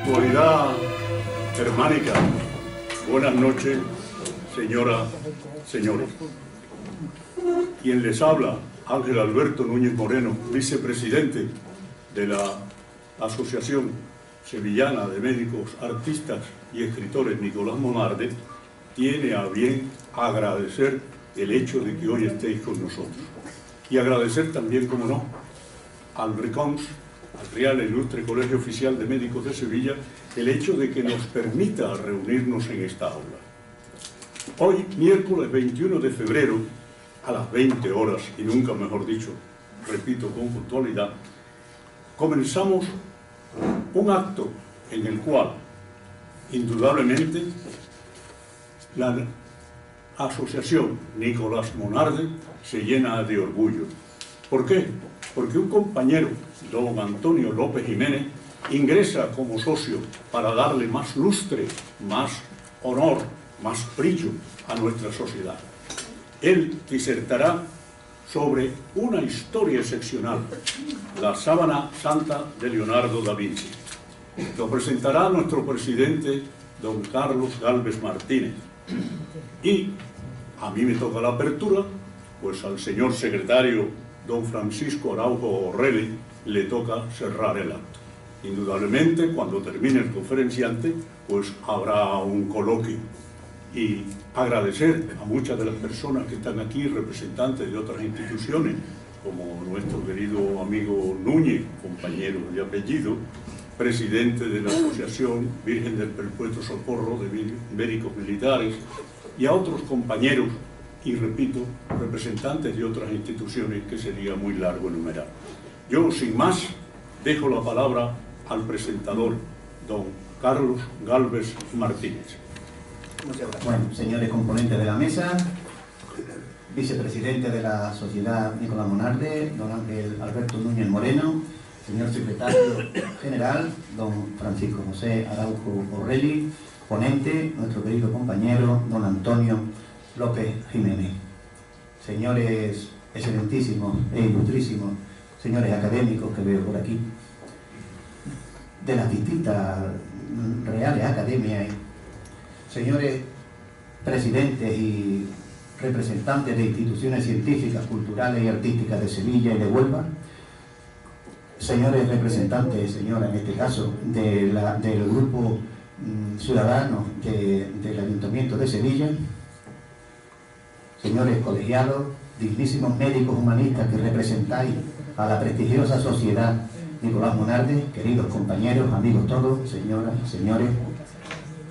Virtualidad germánica. Buenas noches, señoras, señores. Quien les habla, Ángel Alberto Núñez Moreno, vicepresidente de la Asociación Sevillana de Médicos, Artistas y Escritores Nicolás Monarde, tiene a bien agradecer el hecho de que hoy estéis con nosotros. Y agradecer también, como no, al RICONS, al Real e Ilustre Colegio Oficial de Médicos de Sevilla, el hecho de que nos permita reunirnos en esta aula. Hoy, miércoles 21 de febrero, a las 20 horas, y nunca mejor dicho, repito con puntualidad, comenzamos un acto en el cual, indudablemente, la Asociación Nicolás Monarde se llena de orgullo. ¿Por qué? Porque un compañero, don Antonio López Jiménez, ingresa como socio para darle más lustre, más honor, más brillo a nuestra sociedad. Él disertará sobre una historia excepcional, la Sábana Santa de Leonardo da Vinci. Lo presentará nuestro presidente, don Carlos Gálvez Martínez. Y a mí me toca la apertura, pues al señor secretario, don Francisco Araujo Orrelli, le toca cerrar el acto. Indudablemente, cuando termine el conferenciante, pues habrá un coloquio. Y agradecer a muchas de las personas que están aquí, representantes de otras instituciones, como nuestro querido amigo Núñez, compañero de apellido, presidente de la Asociación Virgen del Perpetuo Socorro de Médicos Militares, y a otros compañeros, y repito, representantes de otras instituciones que sería muy largo enumerar. Yo, sin más, dejo la palabra al presentador, don Carlos Gálvez Martínez. Muchas gracias. Bueno, señores componentes de la mesa, vicepresidente de la Sociedad Nicolás Monarde, don Ángel Alberto Núñez Moreno, señor secretario general, don Francisco José Araujo Orrelli, ponente, nuestro querido compañero, don Antonio López Jiménez. Señores excelentísimos e ilustrísimos, señores académicos que veo por aquí, de las distintas reales academias, señores presidentes y representantes de instituciones científicas, culturales y artísticas de Sevilla y de Huelva, señores representantes, señora en este caso, del grupo ciudadano del Ayuntamiento de Sevilla, señores colegiados, dignísimos médicos humanistas que representáis a la prestigiosa Sociedad Nicolás Monarde, queridos compañeros, amigos todos, señoras, señores,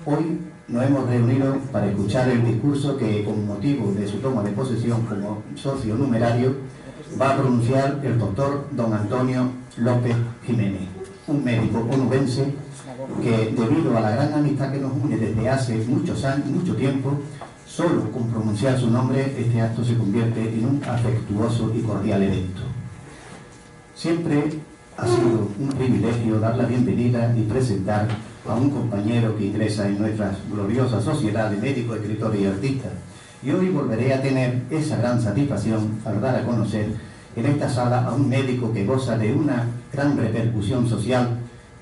hoy nos hemos reunido para escuchar el discurso que, con motivo de su toma de posesión como socio numerario, va a pronunciar el doctor don Antonio López Jiménez, un médico onubense que, debido a la gran amistad que nos une desde hace muchos años, mucho tiempo, solo con pronunciar su nombre este acto se convierte en un afectuoso y cordial evento. Siempre ha sido un privilegio dar la bienvenida y presentar a un compañero que ingresa en nuestra gloriosa sociedad de médicos, escritores y artistas. Y hoy volveré a tener esa gran satisfacción al dar a conocer en esta sala a un médico que goza de una gran repercusión social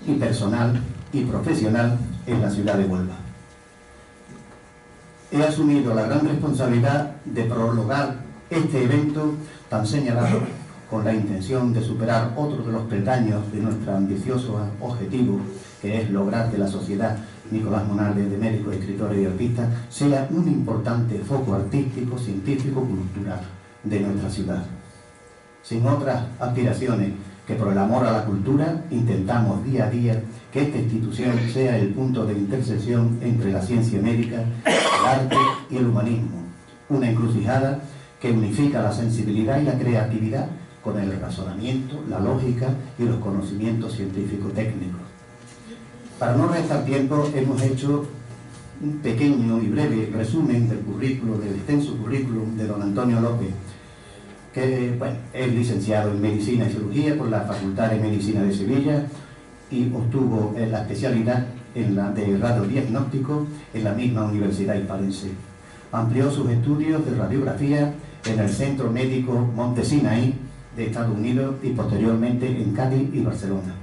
y personal y profesional en la ciudad de Huelva. He asumido la gran responsabilidad de prologar este evento tan señalado con la intención de superar otro de los peldaños de nuestro ambicioso objetivo, que es lograr que la Sociedad Nicolás Monarde de Médicos, Escritores y Artistas sea un importante foco artístico, científico, cultural de nuestra ciudad. Sin otras aspiraciones que por el amor a la cultura, intentamos día a día que esta institución sea el punto de intersección entre la ciencia médica, el arte y el humanismo, una encrucijada que unifica la sensibilidad y la creatividad con el razonamiento, la lógica y los conocimientos científico-técnicos. Para no restar tiempo, hemos hecho un pequeño y breve resumen del currículo, del extenso currículum de don Antonio López, que bueno, es licenciado en Medicina y Cirugía por la Facultad de Medicina de Sevilla y obtuvo la especialidad de radiodiagnóstico en la misma Universidad Hispalense. Amplió sus estudios de radiografía en el Centro Médico Monte Sinaí de Estados Unidos y posteriormente en Cádiz y Barcelona.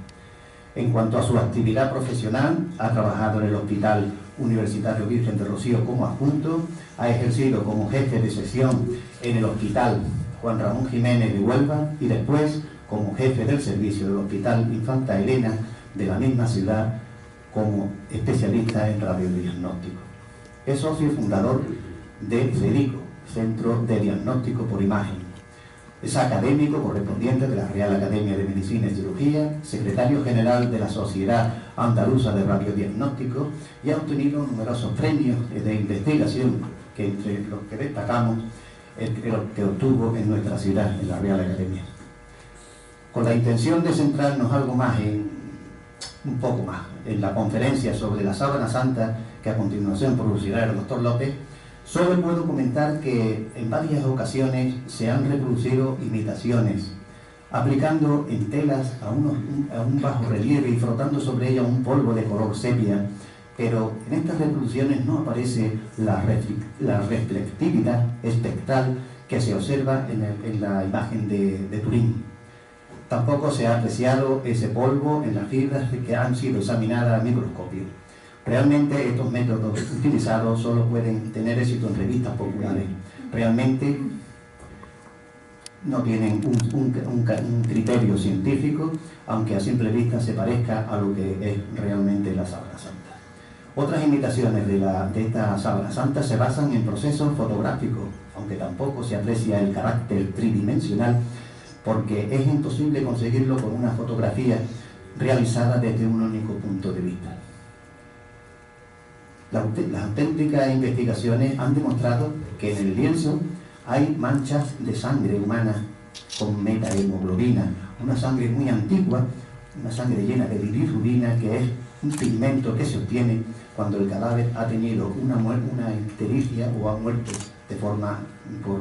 En cuanto a su actividad profesional, ha trabajado en el Hospital Universitario Virgen de Rocío como adjunto, ha ejercido como jefe de sección en el Hospital Juan Ramón Jiménez de Huelva y después como jefe del servicio del Hospital Infanta Elena de la misma ciudad como especialista en radiodiagnóstico. Es socio fundador de CEDICO, Centro de Diagnóstico por Imagen. Es académico correspondiente de la Real Academia de Medicina y Cirugía, secretario general de la Sociedad Andaluza de Radiodiagnóstico y ha obtenido numerosos premios de investigación, que entre los que destacamos el que obtuvo en nuestra ciudad, en la Real Academia. Con la intención de centrarnos un poco más en la conferencia sobre la sábana santa que a continuación producirá el doctor López, solo puedo comentar que en varias ocasiones se han reproducido imitaciones, aplicando en telas a un bajo relieve y frotando sobre ella un polvo de color sepia, pero en estas reproducciones no aparece la reflectividad espectral que se observa en la imagen de Turín. Tampoco se ha apreciado ese polvo en las fibras que han sido examinadas al microscopio. Realmente estos métodos utilizados solo pueden tener éxito en revistas populares. Realmente no tienen un criterio científico, aunque a simple vista se parezca a lo que es realmente la sábana santa. Otras imitaciones de esta sábana santa se basan en procesos fotográficos, aunque tampoco se aprecia el carácter tridimensional, porque es imposible conseguirlo con una fotografía realizada desde un único punto de vista. Las auténticas investigaciones han demostrado que en el lienzo hay manchas de sangre humana con metahemoglobina, una sangre muy antigua, una sangre llena de bilirrubina, que es un pigmento que se obtiene cuando el cadáver ha tenido una ictericia o ha muerto de forma por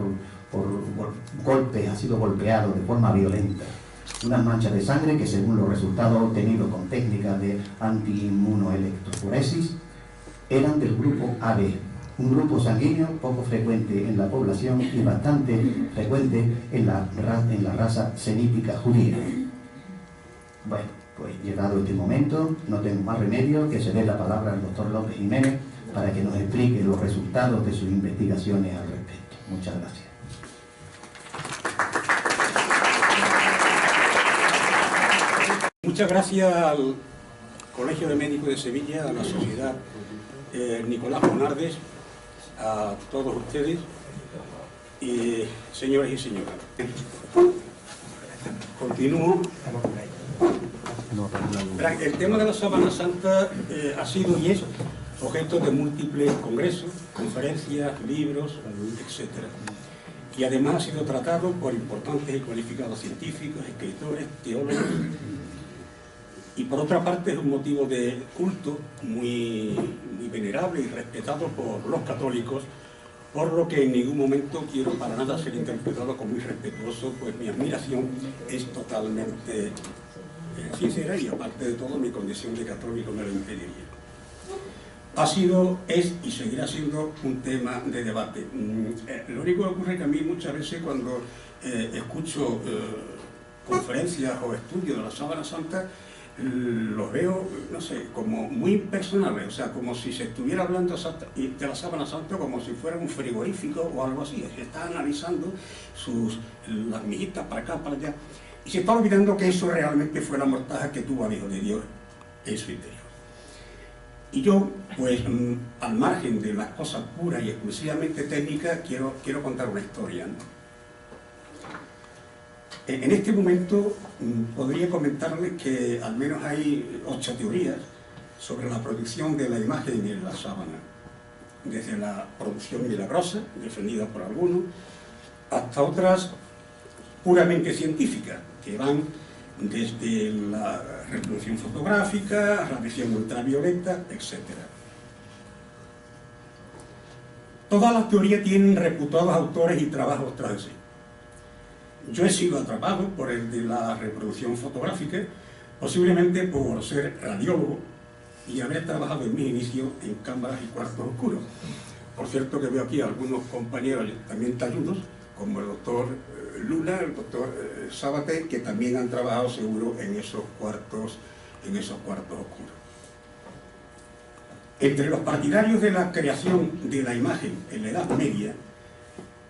golpes, ha sido golpeado de forma violenta. Unas manchas de sangre que, según los resultados obtenidos con técnicas de antiinmunoelectroforesis, eran del grupo AB, un grupo sanguíneo poco frecuente en la población y bastante frecuente en la raza semítica judía. Bueno, pues llegado este momento, no tengo más remedio que ceder la palabra al doctor López Jiménez para que nos explique los resultados de sus investigaciones al respecto. Muchas gracias. Muchas gracias al Colegio de Médicos de Sevilla, a la Sociedad Nicolás Bonardes, a todos ustedes, y señores y señoras. Continúo. El tema de la sábana santa ha sido y es objeto de múltiples congresos, conferencias, libros, etc. Y además ha sido tratado por importantes y cualificados científicos, escritores, teólogos. Y por otra parte es un motivo de culto muy venerable y respetado por los católicos, por lo que en ningún momento quiero para nada ser interpretado como irrespetuoso, pues mi admiración es totalmente sincera y aparte de todo mi condición de católico me lo impediría. Ha sido, es y seguirá siendo un tema de debate. Lo único que ocurre es que a mí muchas veces cuando escucho conferencias o estudios de la sábana santa, los veo, no sé, como muy personales, o sea, como si se estuviera hablando de la sábana santa como si fuera un frigorífico o algo así. Se está analizando las mijitas para acá, para allá, y se está olvidando que eso realmente fue la mortaja que tuvo al Hijo de Dios en su interior. Y yo, pues, al margen de las cosas puras y exclusivamente técnicas, quiero contar una historia, ¿no? En este momento podría comentarles que al menos hay 8 teorías sobre la producción de la imagen en la sábana, desde la producción milagrosa, defendida por algunos, hasta otras puramente científicas, que van desde la reproducción fotográfica, radiación ultravioleta, etc. Todas las teorías tienen reputados autores y trabajos tras sí. Yo he sido atrapado por el de la reproducción fotográfica, posiblemente por ser radiólogo y haber trabajado en mis inicios en cámaras y cuartos oscuros. Por cierto que veo aquí a algunos compañeros también talludos, como el doctor Luna, el doctor Sábate, que también han trabajado seguro en esos cuartos en esos cuartos oscuros. Entre los partidarios de la creación de la imagen en la Edad Media,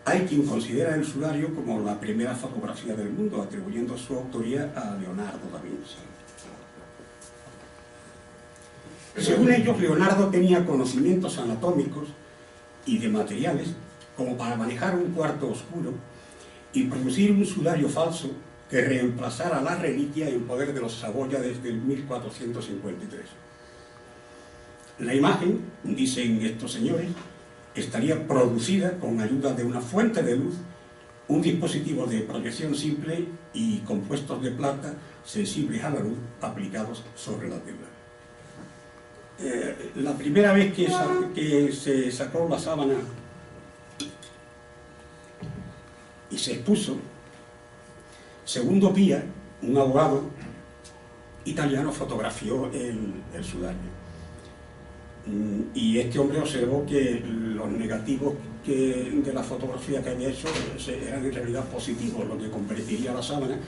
hay quien considera el sudario como la primera fotografía del mundo, atribuyendo su autoría a Leonardo da Vinci. Según ellos, Leonardo tenía conocimientos anatómicos y de materiales como para manejar un cuarto oscuro y producir un sudario falso que reemplazara la reliquia en poder de los Saboya desde el 1453. La imagen, dicen estos señores, estaría producida con ayuda de una fuente de luz, un dispositivo de proyección simple y compuestos de plata sensibles a la luz aplicados sobre la tela. La primera vez que se sacó la sábana y se expuso, Segundo Pía, un abogado italiano, fotografió el sudario. Y este hombre observó que los negativos de la fotografía que había hecho eran en realidad positivos, lo que convertiría la sábana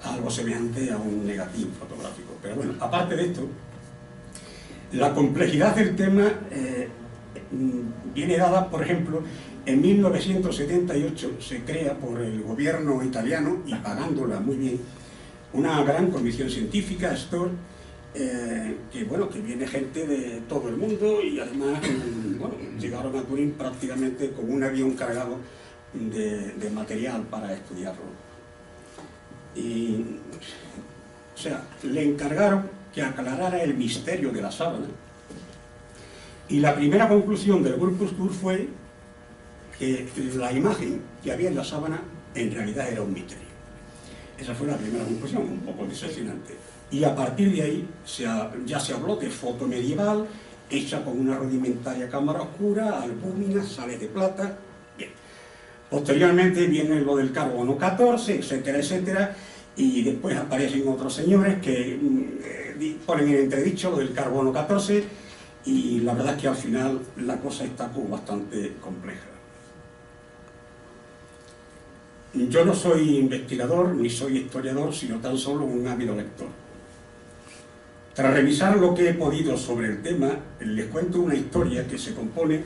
a algo semejante a un negativo fotográfico. Pero bueno, aparte de esto, la complejidad del tema viene dada, por ejemplo, en 1978 se crea por el gobierno italiano, y pagándola muy bien, una gran comisión científica, STOR, que viene gente de todo el mundo, y además llegaron a Turín prácticamente con un avión cargado de material para estudiarlo. Y, o sea, le encargaron que aclarara el misterio de la sábana, y la primera conclusión del grupo STOR fue que la imagen que había en la sábana en realidad era un misterio. Esa fue la primera conclusión, un poco decepcionante. Y a partir de ahí ya se habló de foto medieval, hecha con una rudimentaria cámara oscura, albúmina, sales de plata. Bien. Posteriormente viene lo del carbono 14, etcétera, etcétera, y después aparecen otros señores que ponen en entredicho lo del carbono 14, y la verdad es que al final la cosa está como bastante compleja. Yo no soy investigador ni soy historiador, sino tan solo un ávido lector. Tras revisar lo que he podido sobre el tema, les cuento una historia que se compone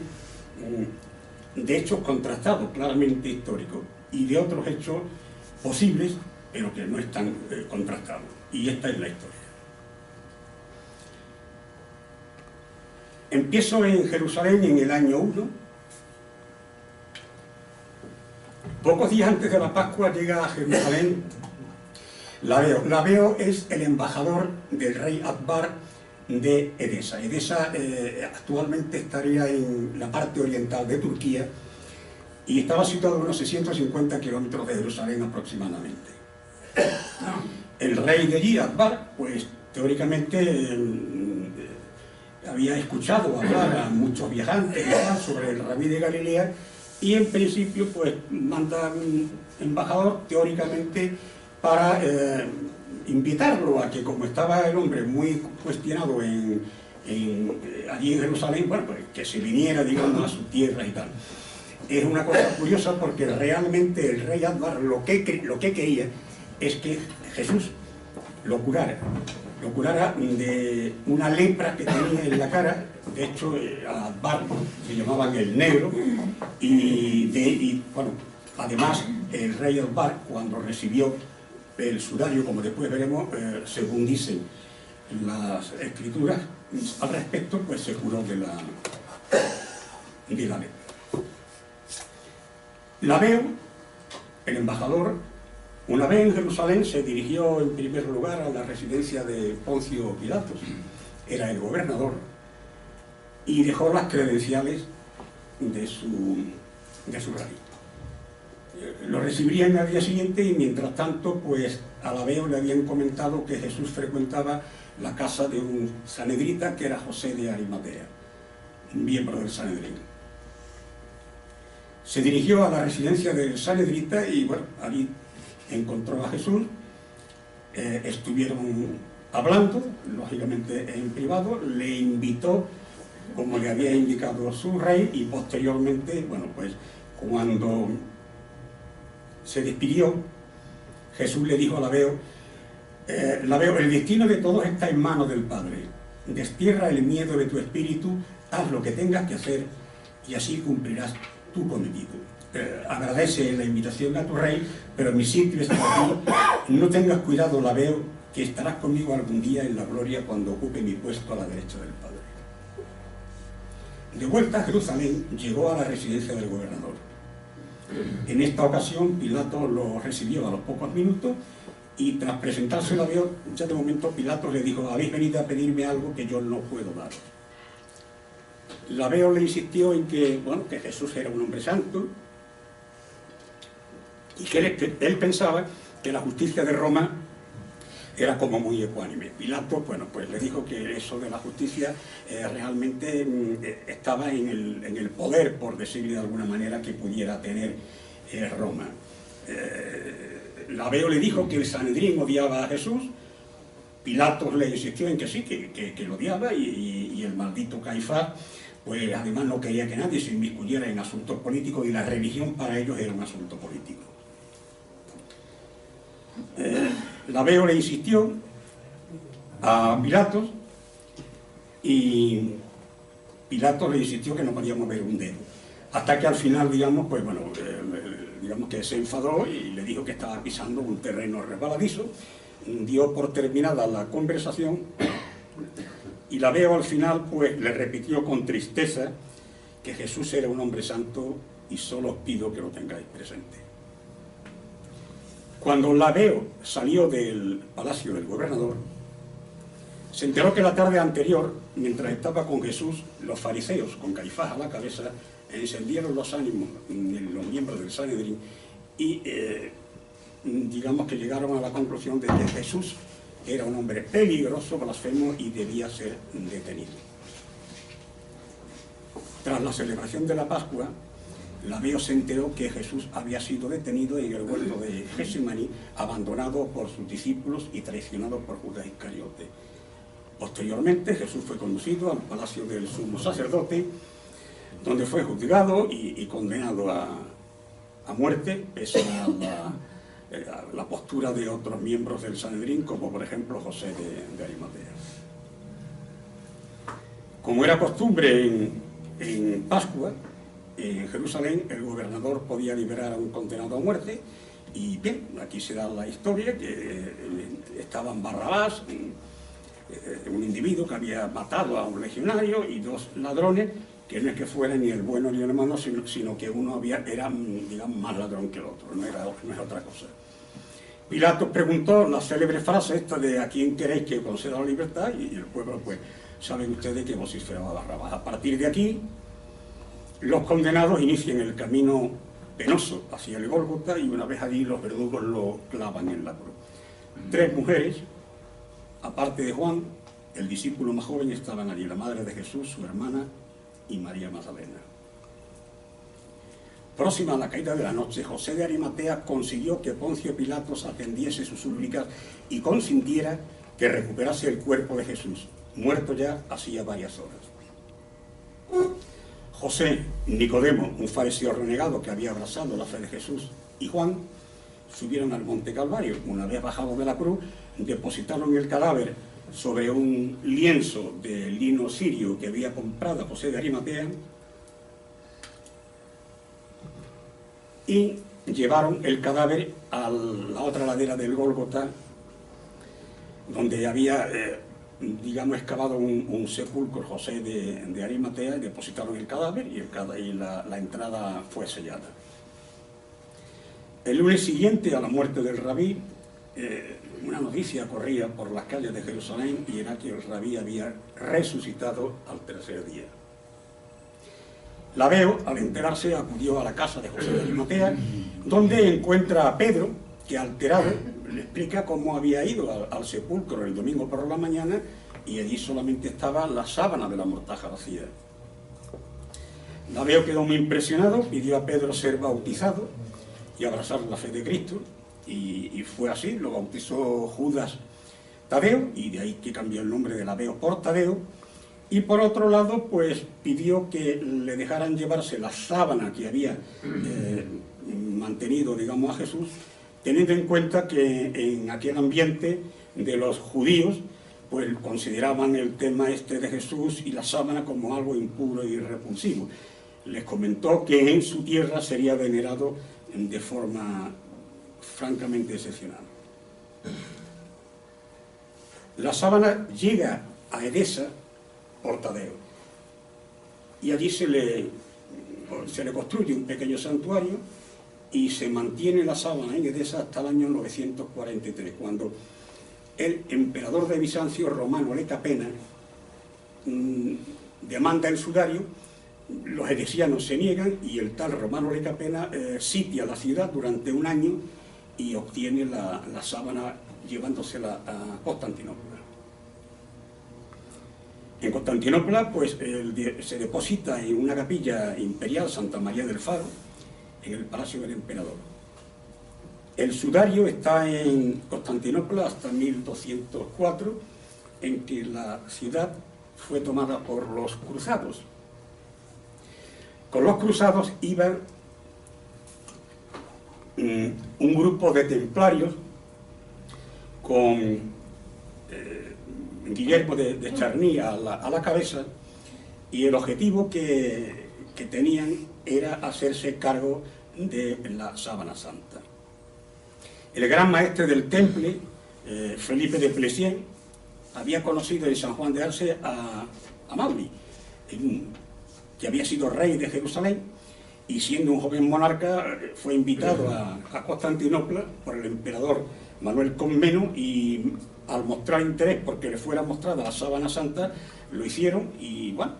de hechos contrastados, claramente históricos, y de otros hechos posibles, pero que no están contrastados. Y esta es la historia. Empiezo en Jerusalén en el año 1. Pocos días antes de la Pascua llega a Jerusalén Labeo. Labeo es el embajador del rey Akbar de Edesa. Edesa actualmente estaría en la parte oriental de Turquía y estaba situado a unos 650 kilómetros de Jerusalén aproximadamente. El rey de allí, Akbar, pues teóricamente había escuchado hablar a muchos viajantes sobre el rabí de Galilea, y en principio pues manda un embajador teóricamente para invitarlo a que, como estaba el hombre muy cuestionado allí en Jerusalén, bueno, pues que se viniera, digamos, a su tierra y tal. Es una cosa curiosa porque realmente el rey Akbar lo que quería es que Jesús lo curara de una lepra que tenía en la cara. De hecho, a Akbar se llamaban el negro, y bueno, además el rey Akbar, cuando recibió el sudario, como después veremos, según dicen las escrituras al respecto, pues se curó de la lepra. Labeo, el embajador, una vez en Jerusalén se dirigió en primer lugar a la residencia de Poncio Pilatos, era el gobernador, y dejó las credenciales de su rabí. Lo recibirían al día siguiente, y mientras tanto, pues a Labeo le habían comentado que Jesús frecuentaba la casa de un sanedrita que era José de Arimatea, un miembro del Sanedrín. Se dirigió a la residencia del sanedrita y bueno, allí encontró a Jesús, estuvieron hablando, lógicamente en privado, le invitó como le había indicado su rey, y posteriormente, bueno, pues cuando se despidió, Jesús le dijo a Labeo La veo, el destino de todos está en manos del Padre. Destierra el miedo de tu espíritu, haz lo que tengas que hacer y así cumplirás tu cometido. Agradece la invitación a tu rey, pero mi sitio está aquí. No tengas cuidado, la veo, que estarás conmigo algún día en la gloria cuando ocupe mi puesto a la derecha del Padre. De vuelta a Jerusalén, llegó a la residencia del gobernador. En esta ocasión, Pilato lo recibió a los pocos minutos y tras presentarse la veo, ya de momento Pilato le dijo: habéis venido a pedirme algo que yo no puedo daros. La veo le insistió en que, bueno, que Jesús era un hombre santo y que él pensaba que la justicia de Roma era como muy ecuánime. Pilato, bueno, pues le dijo que eso de la justicia realmente estaba en el poder, por decirlo de alguna manera, que pudiera tener Roma. La veo le dijo que el Sanedrín odiaba a Jesús. Pilato le insistió en que sí, que lo odiaba, y el maldito Caifás, pues además no quería que nadie se inmiscuyera en asuntos políticos, y la religión para ellos era un asunto político. La veo le insistió a Pilatos y Pilatos le insistió que no podía mover un dedo, hasta que al final, digamos, pues bueno, digamos que se enfadó y le dijo que estaba pisando un terreno resbaladizo. Dio por terminada la conversación y la veo al final pues le repitió con tristeza que Jesús era un hombre santo y solo os pido que lo tengáis presente. Cuando la veo salió del palacio del gobernador, se enteró que la tarde anterior, mientras estaba con Jesús, los fariseos, con Caifás a la cabeza, encendieron los ánimos de los miembros del Sanedrín y digamos que llegaron a la conclusión de que Jesús era un hombre peligroso, blasfemo y debía ser detenido. Tras la celebración de la Pascua, la veo se enteró que Jesús había sido detenido en el huerto de Getsemaní, abandonado por sus discípulos y traicionado por Judas Iscariote. Posteriormente, Jesús fue conducido al palacio del sumo sacerdote, donde fue juzgado y condenado a muerte, pese a la postura de otros miembros del Sanedrín, como por ejemplo José de Arimatea. Como era costumbre en Pascua, en Jerusalén, el gobernador podía liberar a un condenado a muerte, y bien, aquí se da la historia que estaban Barrabás, un individuo que había matado a un legionario, y dos ladrones, que no es que fuera ni el bueno ni el malo, sino que uno era, digamos, más ladrón que el otro, no es otra cosa. Pilato preguntó la célebre frase esta de ¿a quién queréis que conceda la libertad? Y el pueblo, pues, saben ustedes que vociferaba Barrabás. A partir de aquí, los condenados inician el camino penoso hacia el Gólgota, y una vez allí los verdugos lo clavan en la cruz. 3 mujeres, aparte de Juan, el discípulo más joven, estaban allí: la madre de Jesús, su hermana y María Magdalena. Próxima a la caída de la noche, José de Arimatea consiguió que Poncio Pilatos atendiese sus súplicas y consintiera que recuperase el cuerpo de Jesús, muerto ya hacía varias horas. José, Nicodemo, un fariseo renegado que había abrazado la fe de Jesús, y Juan subieron al monte Calvario. Una vez bajado de la cruz, depositaron el cadáver sobre un lienzo de lino sirio que había comprado José de Arimatea y llevaron el cadáver a la otra ladera del Gólgota, donde había, digamos, excavado un sepulcro José de Arimatea, y depositaron el cadáver y la entrada fue sellada. El lunes siguiente a la muerte del rabí, una noticia corría por las calles de Jerusalén, y era que el rabí había resucitado al 3er día. La veo, al enterarse, acudió a la casa de José de Arimatea, donde encuentra a Pedro, que alterado le explica cómo había ido al sepulcro el domingo por la mañana, y allí solamente estaba la sábana de la mortaja vacía. La veo quedó muy impresionado, pidió a Pedro ser bautizado y abrazar la fe de Cristo, y fue así. Lo bautizó Judas Tadeo, y de ahí que cambió el nombre de la veo por Tadeo. Y por otro lado, pues pidió que le dejaran llevarse la sábana que había mantenido, digamos, a Jesús, teniendo en cuenta que en aquel ambiente de los judíos pues consideraban el tema este de Jesús y la sábana como algo impuro y repulsivo. Les comentó que en su tierra sería venerado de forma francamente excepcional. La sábana llega a Edesa por Tadeo y allí se le construye un pequeño santuario y se mantiene la sábana en Edesa hasta el año 943, cuando el emperador de Bizancio, Romano Lecapena, demanda el sudario. Los edesianos se niegan y el tal Romano Lecapena sitia la ciudad durante un año y obtiene la sábana llevándosela a Constantinopla. En Constantinopla pues, se deposita en una capilla imperial, Santa María del Faro, en el palacio del emperador. El sudario está en Constantinopla hasta 1204, en que la ciudad fue tomada por los cruzados. Con los cruzados iban un grupo de templarios con Guillermo de Charny a la cabeza, y el objetivo que tenían era hacerse cargo de la sábana santa. El gran maestre del Temple, Felipe de Plessis, había conocido en San Juan de Arce a Mauri, que había sido rey de Jerusalén, y siendo un joven monarca fue invitado a Constantinopla por el emperador Manuel Comneno, y al mostrar interés porque le fuera mostrada la sábana santa, lo hicieron. Y bueno,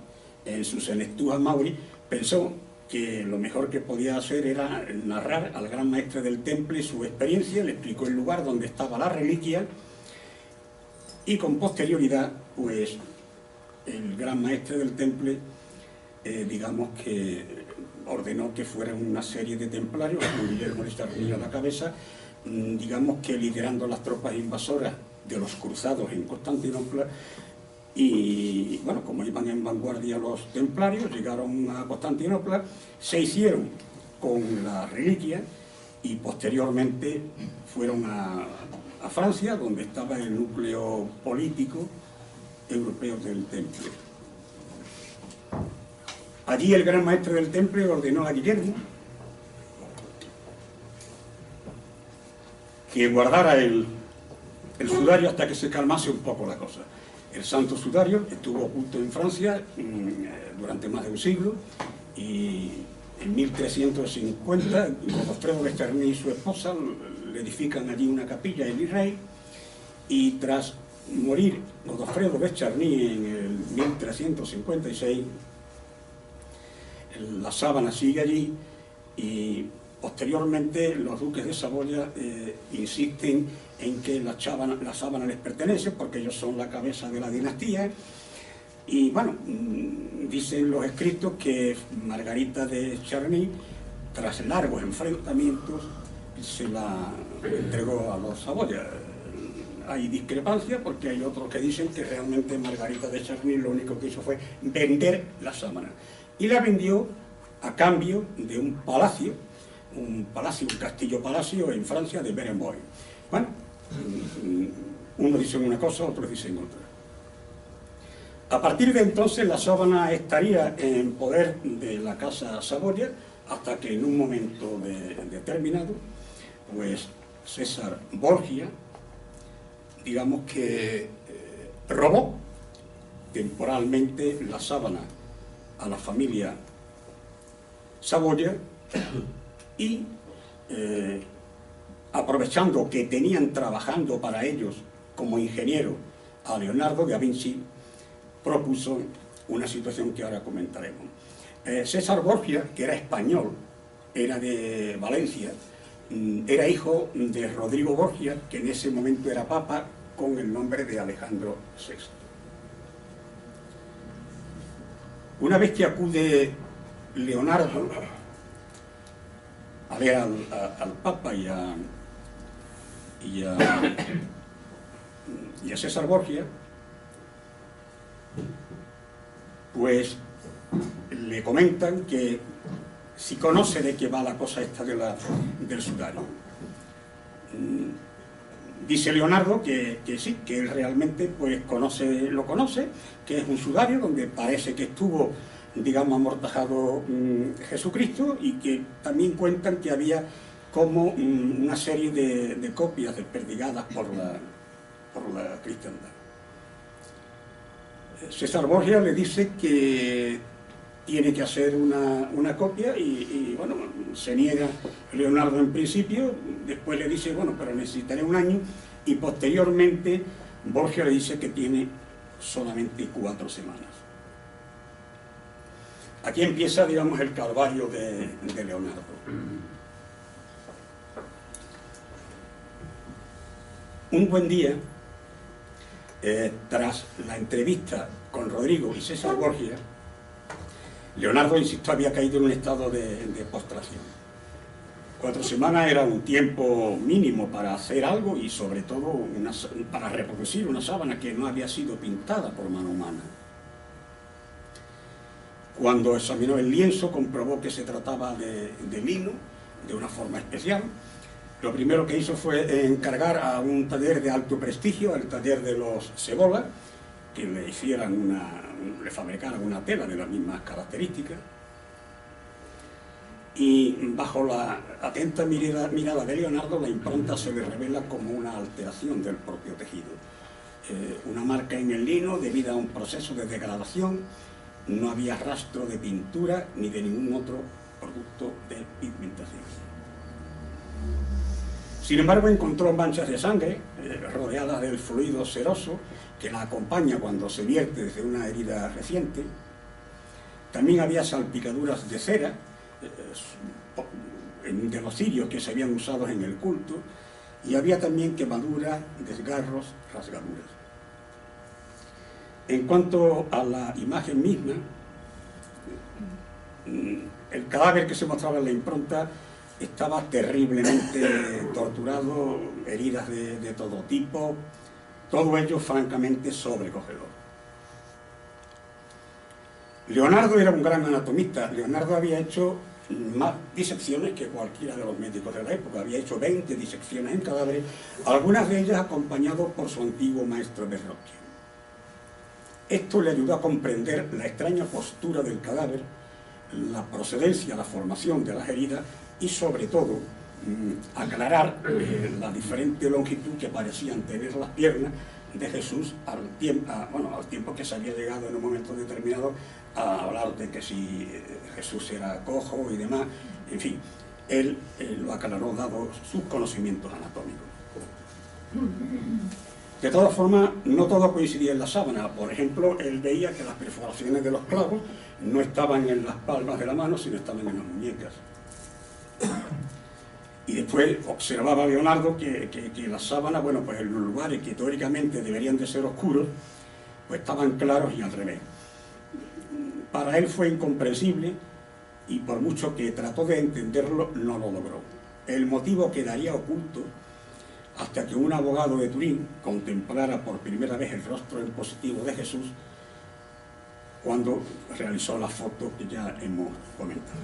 en su senectud Mauri pensó que lo mejor que podía hacer era narrar al gran maestre del Temple su experiencia, le explicó el lugar donde estaba la reliquia, y con posterioridad pues el gran maestre del Temple digamos que ordenó que fueran una serie de templarios con Guillermo de Charny a la cabeza, digamos que liderando las tropas invasoras de los cruzados en Constantinopla. Y bueno, como iban en vanguardia los templarios, llegaron a Constantinopla, se hicieron con la reliquia y posteriormente fueron a Francia, donde estaba el núcleo político europeo del Temple. Allí el gran maestre del Temple ordenó a Guillermo que guardara el sudario hasta que se calmase un poco la cosa. El santo sudario estuvo oculto en Francia durante más de un siglo, y en 1350 Godofredo de Charny y su esposa le edifican allí una capilla en Israel, y tras morir Godofredo de Charny en el 1356, la sábana sigue allí, y posteriormente los duques de Saboya insisten en que la sábana les pertenece porque ellos son la cabeza de la dinastía. Y bueno, dicen los escritos que Margarita de Charny, tras largos enfrentamientos, se la entregó a los Saboya. Hay discrepancia porque hay otros que dicen que realmente Margarita de Charny lo único que hizo fue vender la sábana, y la vendió a cambio de un castillo-palacio en Francia de Berenboim. Bueno, unos dicen una cosa, otros dicen otra. A partir de entonces la sábana estaría en poder de la casa Saboya, hasta que en un momento determinado, pues César Borgia, digamos que robó temporalmente la sábana a la familia Saboya, y aprovechando que tenían trabajando para ellos como ingeniero a Leonardo da Vinci, propuso una situación que ahora comentaremos. César Borgia, que era español, era de Valencia, era hijo de Rodrigo Borgia, que en ese momento era papa con el nombre de Alejandro VI. Una vez que acude Leonardo a ver al Papa y a César Borgia, pues le comentan que si conoce de qué va la cosa esta del sudario. Dice Leonardo que sí, que él realmente pues lo conoce, que es un sudario donde parece que estuvo, digamos, amortajado Jesucristo, y que también cuentan que había como una serie de copias desperdigadas por la cristiandad. César Borgia le dice que tiene que hacer una copia y bueno, se niega Leonardo en principio, después le dice, bueno, pero necesitaré un año, y posteriormente Borgia le dice que tiene solamente 4 semanas. Aquí empieza, digamos, el calvario de Leonardo. Un buen día, tras la entrevista con Rodrigo y César Borgia, Leonardo, insisto, había caído en un estado de postración. 4 semanas era un tiempo mínimo para hacer algo, y sobre todo para reproducir una sábana que no había sido pintada por mano humana. Cuando examinó el lienzo, comprobó que se trataba de lino, de una forma especial. Lo primero que hizo fue encargar a un taller de alto prestigio, el taller de los Cebolla, que le fabricaran una tela de las mismas características. Y bajo la atenta mirada de Leonardo, la impronta se le revela como una alteración del propio tejido. Una marca en el lino debido a un proceso de degradación. No había rastro de pintura ni de ningún otro producto de pigmentación. Sin embargo, encontró manchas de sangre rodeadas del fluido seroso que la acompaña cuando se vierte desde una herida reciente. También había salpicaduras de cera de los cirios que se habían usado en el culto, y había también quemaduras, desgarros, rasgaduras. En cuanto a la imagen misma, el cadáver que se mostraba en la impronta estaba terriblemente torturado, heridas de todo tipo, todo ello francamente sobrecogedor. Leonardo era un gran anatomista. Leonardo había hecho más disecciones que cualquiera de los médicos de la época. Había hecho 20 disecciones en cadáveres, algunas de ellas acompañadas por su antiguo maestro Verrocchio. Esto le ayudó a comprender la extraña postura del cadáver, la procedencia, la formación de las heridas, y sobre todo aclarar la diferente longitud que parecían tener las piernas de Jesús al tiempo que se había llegado en un momento determinado a hablar de que si Jesús era cojo y demás. En fin, él lo aclaró dado sus conocimientos anatómicos. De todas formas, no todo coincidía en la sábana. Por ejemplo, él veía que las perforaciones de los clavos no estaban en las palmas de la mano, sino estaban en las muñecas. Y después observaba Leonardo que las sábanas, bueno, pues en los lugares que teóricamente deberían de ser oscuros, pues estaban claros y al revés. Para él fue incomprensible, y por mucho que trató de entenderlo, no lo logró. El motivo quedaría oculto hasta que un abogado de Turín contemplara por primera vez el rostro en positivo de Jesús cuando realizó la foto que ya hemos comentado.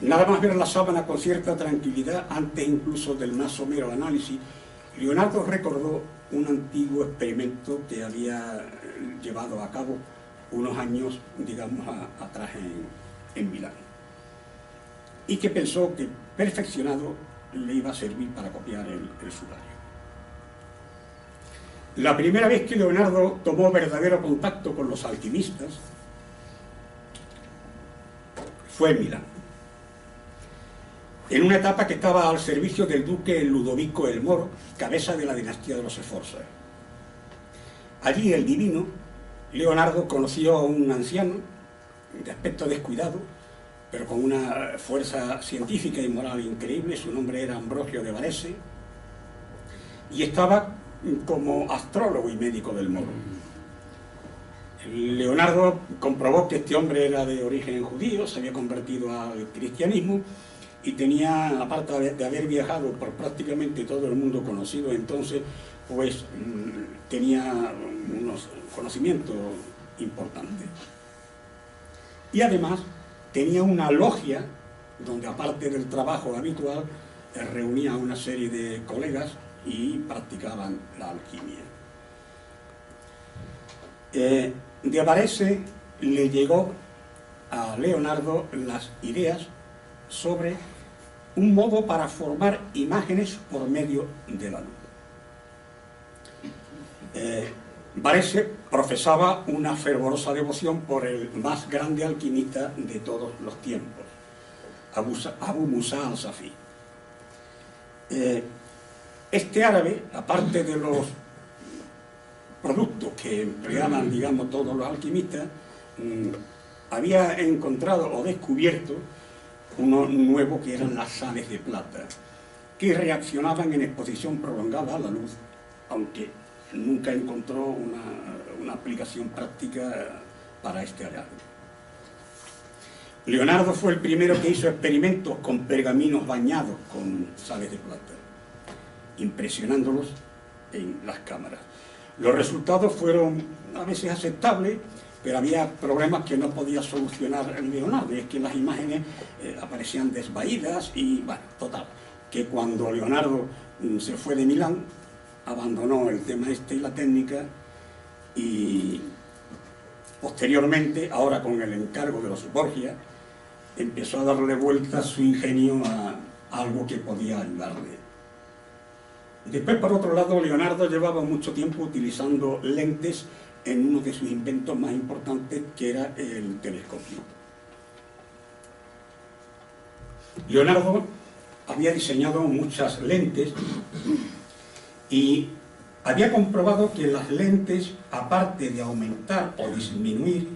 Nada más ver la sábana con cierta tranquilidad, antes incluso del más somero análisis, Leonardo recordó un antiguo experimento que había llevado a cabo unos años, digamos, atrás en Milán, y que pensó que perfeccionado le iba a servir para copiar el sudario. La primera vez que Leonardo tomó verdadero contacto con los alquimistas fue en Milán, en una etapa que estaba al servicio del duque Ludovico el Moro, cabeza de la dinastía de los Sforza. Allí el divino Leonardo conoció a un anciano de aspecto descuidado, pero con una fuerza científica y moral increíble. Su nombre era Ambrogio de Varese, y estaba como astrólogo y médico del Moro. Leonardo comprobó que este hombre era de origen judío, se había convertido al cristianismo, y tenía, aparte de haber viajado por prácticamente todo el mundo conocido entonces, pues tenía unos conocimientos importantes. Y además tenía una logia donde, aparte del trabajo habitual, reunía a una serie de colegas y practicaban la alquimia. De Varese le llegó a Leonardo las ideas sobre un modo para formar imágenes por medio de la luz. Varese profesaba una fervorosa devoción por el más grande alquimista de todos los tiempos, Abu Musa al-Safi. Este árabe, aparte de los productos que empleaban, digamos, todos los alquimistas, había encontrado o descubierto uno nuevo, que eran las sales de plata, que reaccionaban en exposición prolongada a la luz, aunque nunca encontró una aplicación práctica para este hallazgo. Leonardo fue el primero que hizo experimentos con pergaminos bañados con sales de plata, impresionándolos en las cámaras. Los resultados fueron a veces aceptables, pero había problemas que no podía solucionar Leonardo, y es que las imágenes aparecían desvaídas y, bueno, total, que cuando Leonardo se fue de Milán, abandonó el tema este y la técnica, y posteriormente, ahora con el encargo de los Borgia, empezó a darle vuelta su ingenio a algo que podía ayudarle. Después, por otro lado, Leonardo llevaba mucho tiempo utilizando lentes en uno de sus inventos más importantes, que era el telescopio. Leonardo había diseñado muchas lentes y había comprobado que las lentes, aparte de aumentar o disminuir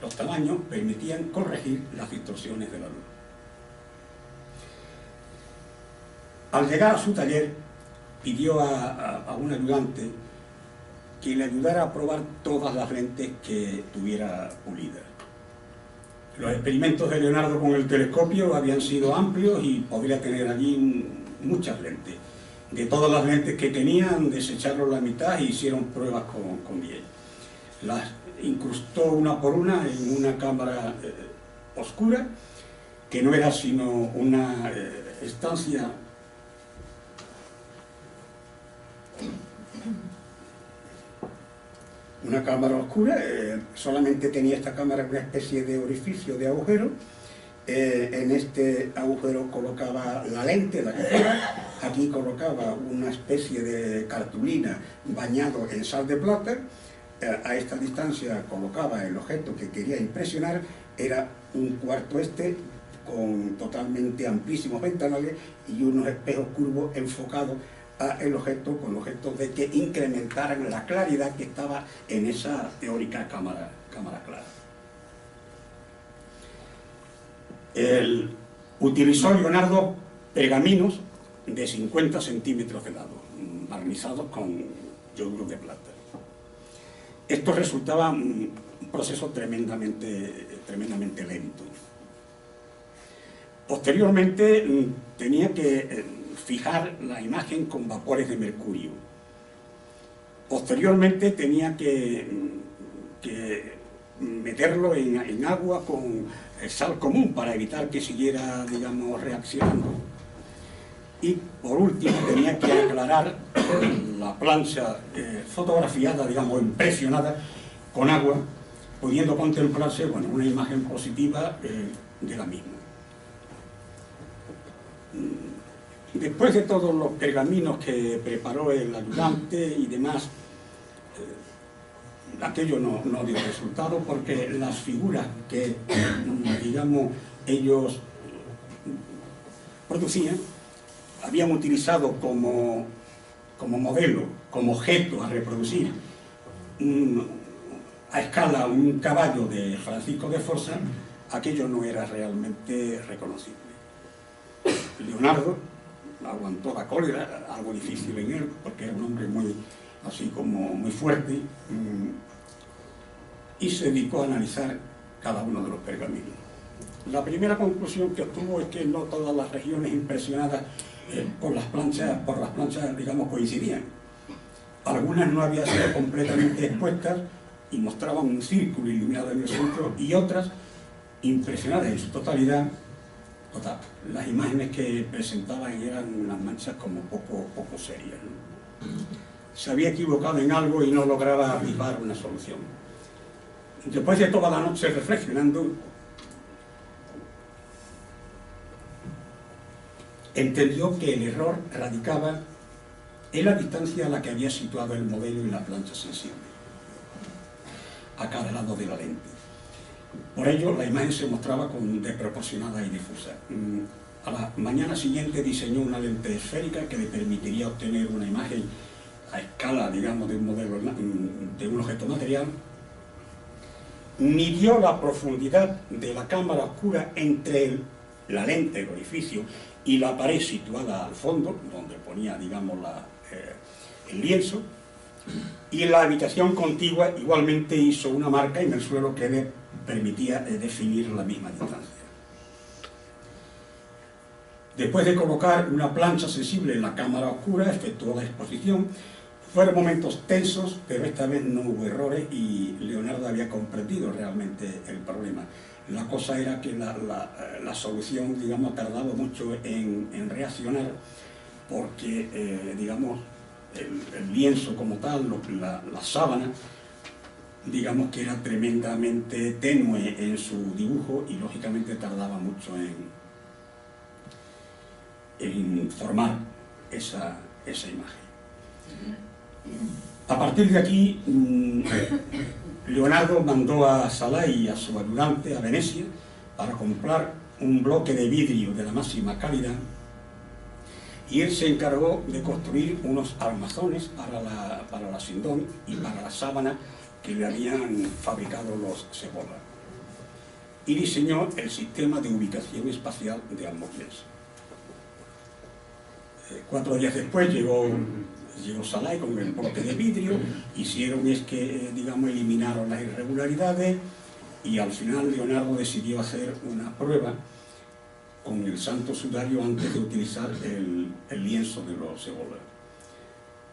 los tamaños, permitían corregir las distorsiones de la luz. Al llegar a su taller, pidió a un ayudante que le ayudara a probar todas las lentes que tuviera pulidas. Los experimentos de Leonardo con el telescopio habían sido amplios y podría tener allí muchas lentes. De todas las lentes que tenían, desecharon la mitad e hicieron pruebas con 10. Las incrustó una por una en una cámara oscura, que no era sino una estancia oscura. Solamente tenía esta cámara una especie de orificio, de agujero. En este agujero colocaba la lente, la que fuera. Aquí colocaba una especie de cartulina bañado en sal de plata. A esta distancia colocaba el objeto que quería impresionar. Era un cuarto con totalmente amplísimos ventanales y unos espejos curvos enfocados al objeto, con objetos de que incrementaran la claridad que estaba en esa teórica cámara clara. Utilizó Leonardo pergaminos de 50 centímetros de lado, barnizados con yoduro de plata. Esto resultaba un proceso tremendamente lento. Posteriormente tenía que fijar la imagen con vapores de mercurio. Posteriormente tenía que meterlo en agua con sal común para evitar que siguiera, digamos, reaccionando. Y por último tenía que aclarar la plancha fotografiada, digamos, impresionada con agua, pudiendo contemplarse, bueno, una imagen positiva de la misma. Después de todos los pergaminos que preparó el ayudante y demás, aquello no dio resultado, porque las figuras que, digamos, ellos producían, habían utilizado como modelo, como objeto a reproducir a escala un caballo de Francisco de Forza. Aquello no era realmente reconocible. Leonardo aguantó la cólera, algo difícil en él, porque era un hombre muy fuerte, y se dedicó a analizar cada uno de los pergaminos. La primera conclusión que obtuvo es que no todas las regiones impresionadas por las planchas, digamos, coincidían. Algunas no habían sido completamente expuestas y mostraban un círculo iluminado en el centro, y otras, impresionadas en su totalidad, Total, las imágenes que presentaban eran unas manchas como poco serias, ¿no? Se había equivocado en algo y no lograba aplicar una solución. Después de toda la noche reflexionando, entendió que el error radicaba en la distancia a la que había situado el modelo y la plancha sensible, a cada lado de la lente. Por ello, la imagen se mostraba desproporcionada y difusa. A la mañana siguiente diseñó una lente esférica que le permitiría obtener una imagen a escala, digamos, de un modelo, de un objeto material. Midió la profundidad de la cámara oscura entre la lente, el orificio, y la pared situada al fondo, donde ponía, digamos, el lienzo, y en la habitación contigua igualmente hizo una marca en el suelo que le permitía definir la misma distancia. Después de colocar una plancha sensible en la cámara oscura, efectuó la exposición. Fueron momentos tensos, pero esta vez no hubo errores y Leonardo había comprendido realmente el problema. La cosa era que la solución, digamos, tardaba mucho en reaccionar porque, digamos, el lienzo como tal, la sábana, digamos que era tremendamente tenue en su dibujo y lógicamente tardaba mucho en formar esa imagen. A partir de aquí, Leonardo mandó a Salai y a su ayudante a Venecia para comprar un bloque de vidrio de la máxima calidad y él se encargó de construir unos armazones para la Sindón y para la sábana que le habían fabricado los Cebolla, y diseñó el sistema de ubicación espacial de Almogles. 4 días después llegó Salai con el bloque de vidrio, hicieron digamos, eliminaron las irregularidades y al final Leonardo decidió hacer una prueba con el santo sudario antes de utilizar el lienzo de los Cebolla.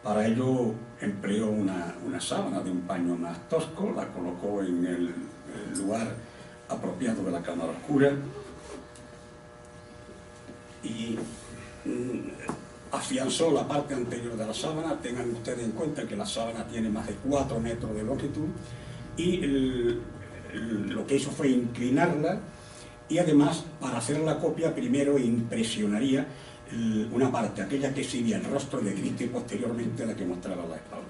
Para ello empleó una sábana de un paño más tosco, la colocó en el lugar apropiado de la cámara oscura y afianzó la parte anterior de la sábana. Tengan ustedes en cuenta que la sábana tiene más de 4 metros de longitud y lo que hizo fue inclinarla y además para hacer la copia primero impresionaría una parte, aquella que exhibía el rostro de Cristo y posteriormente la que mostraba la espalda.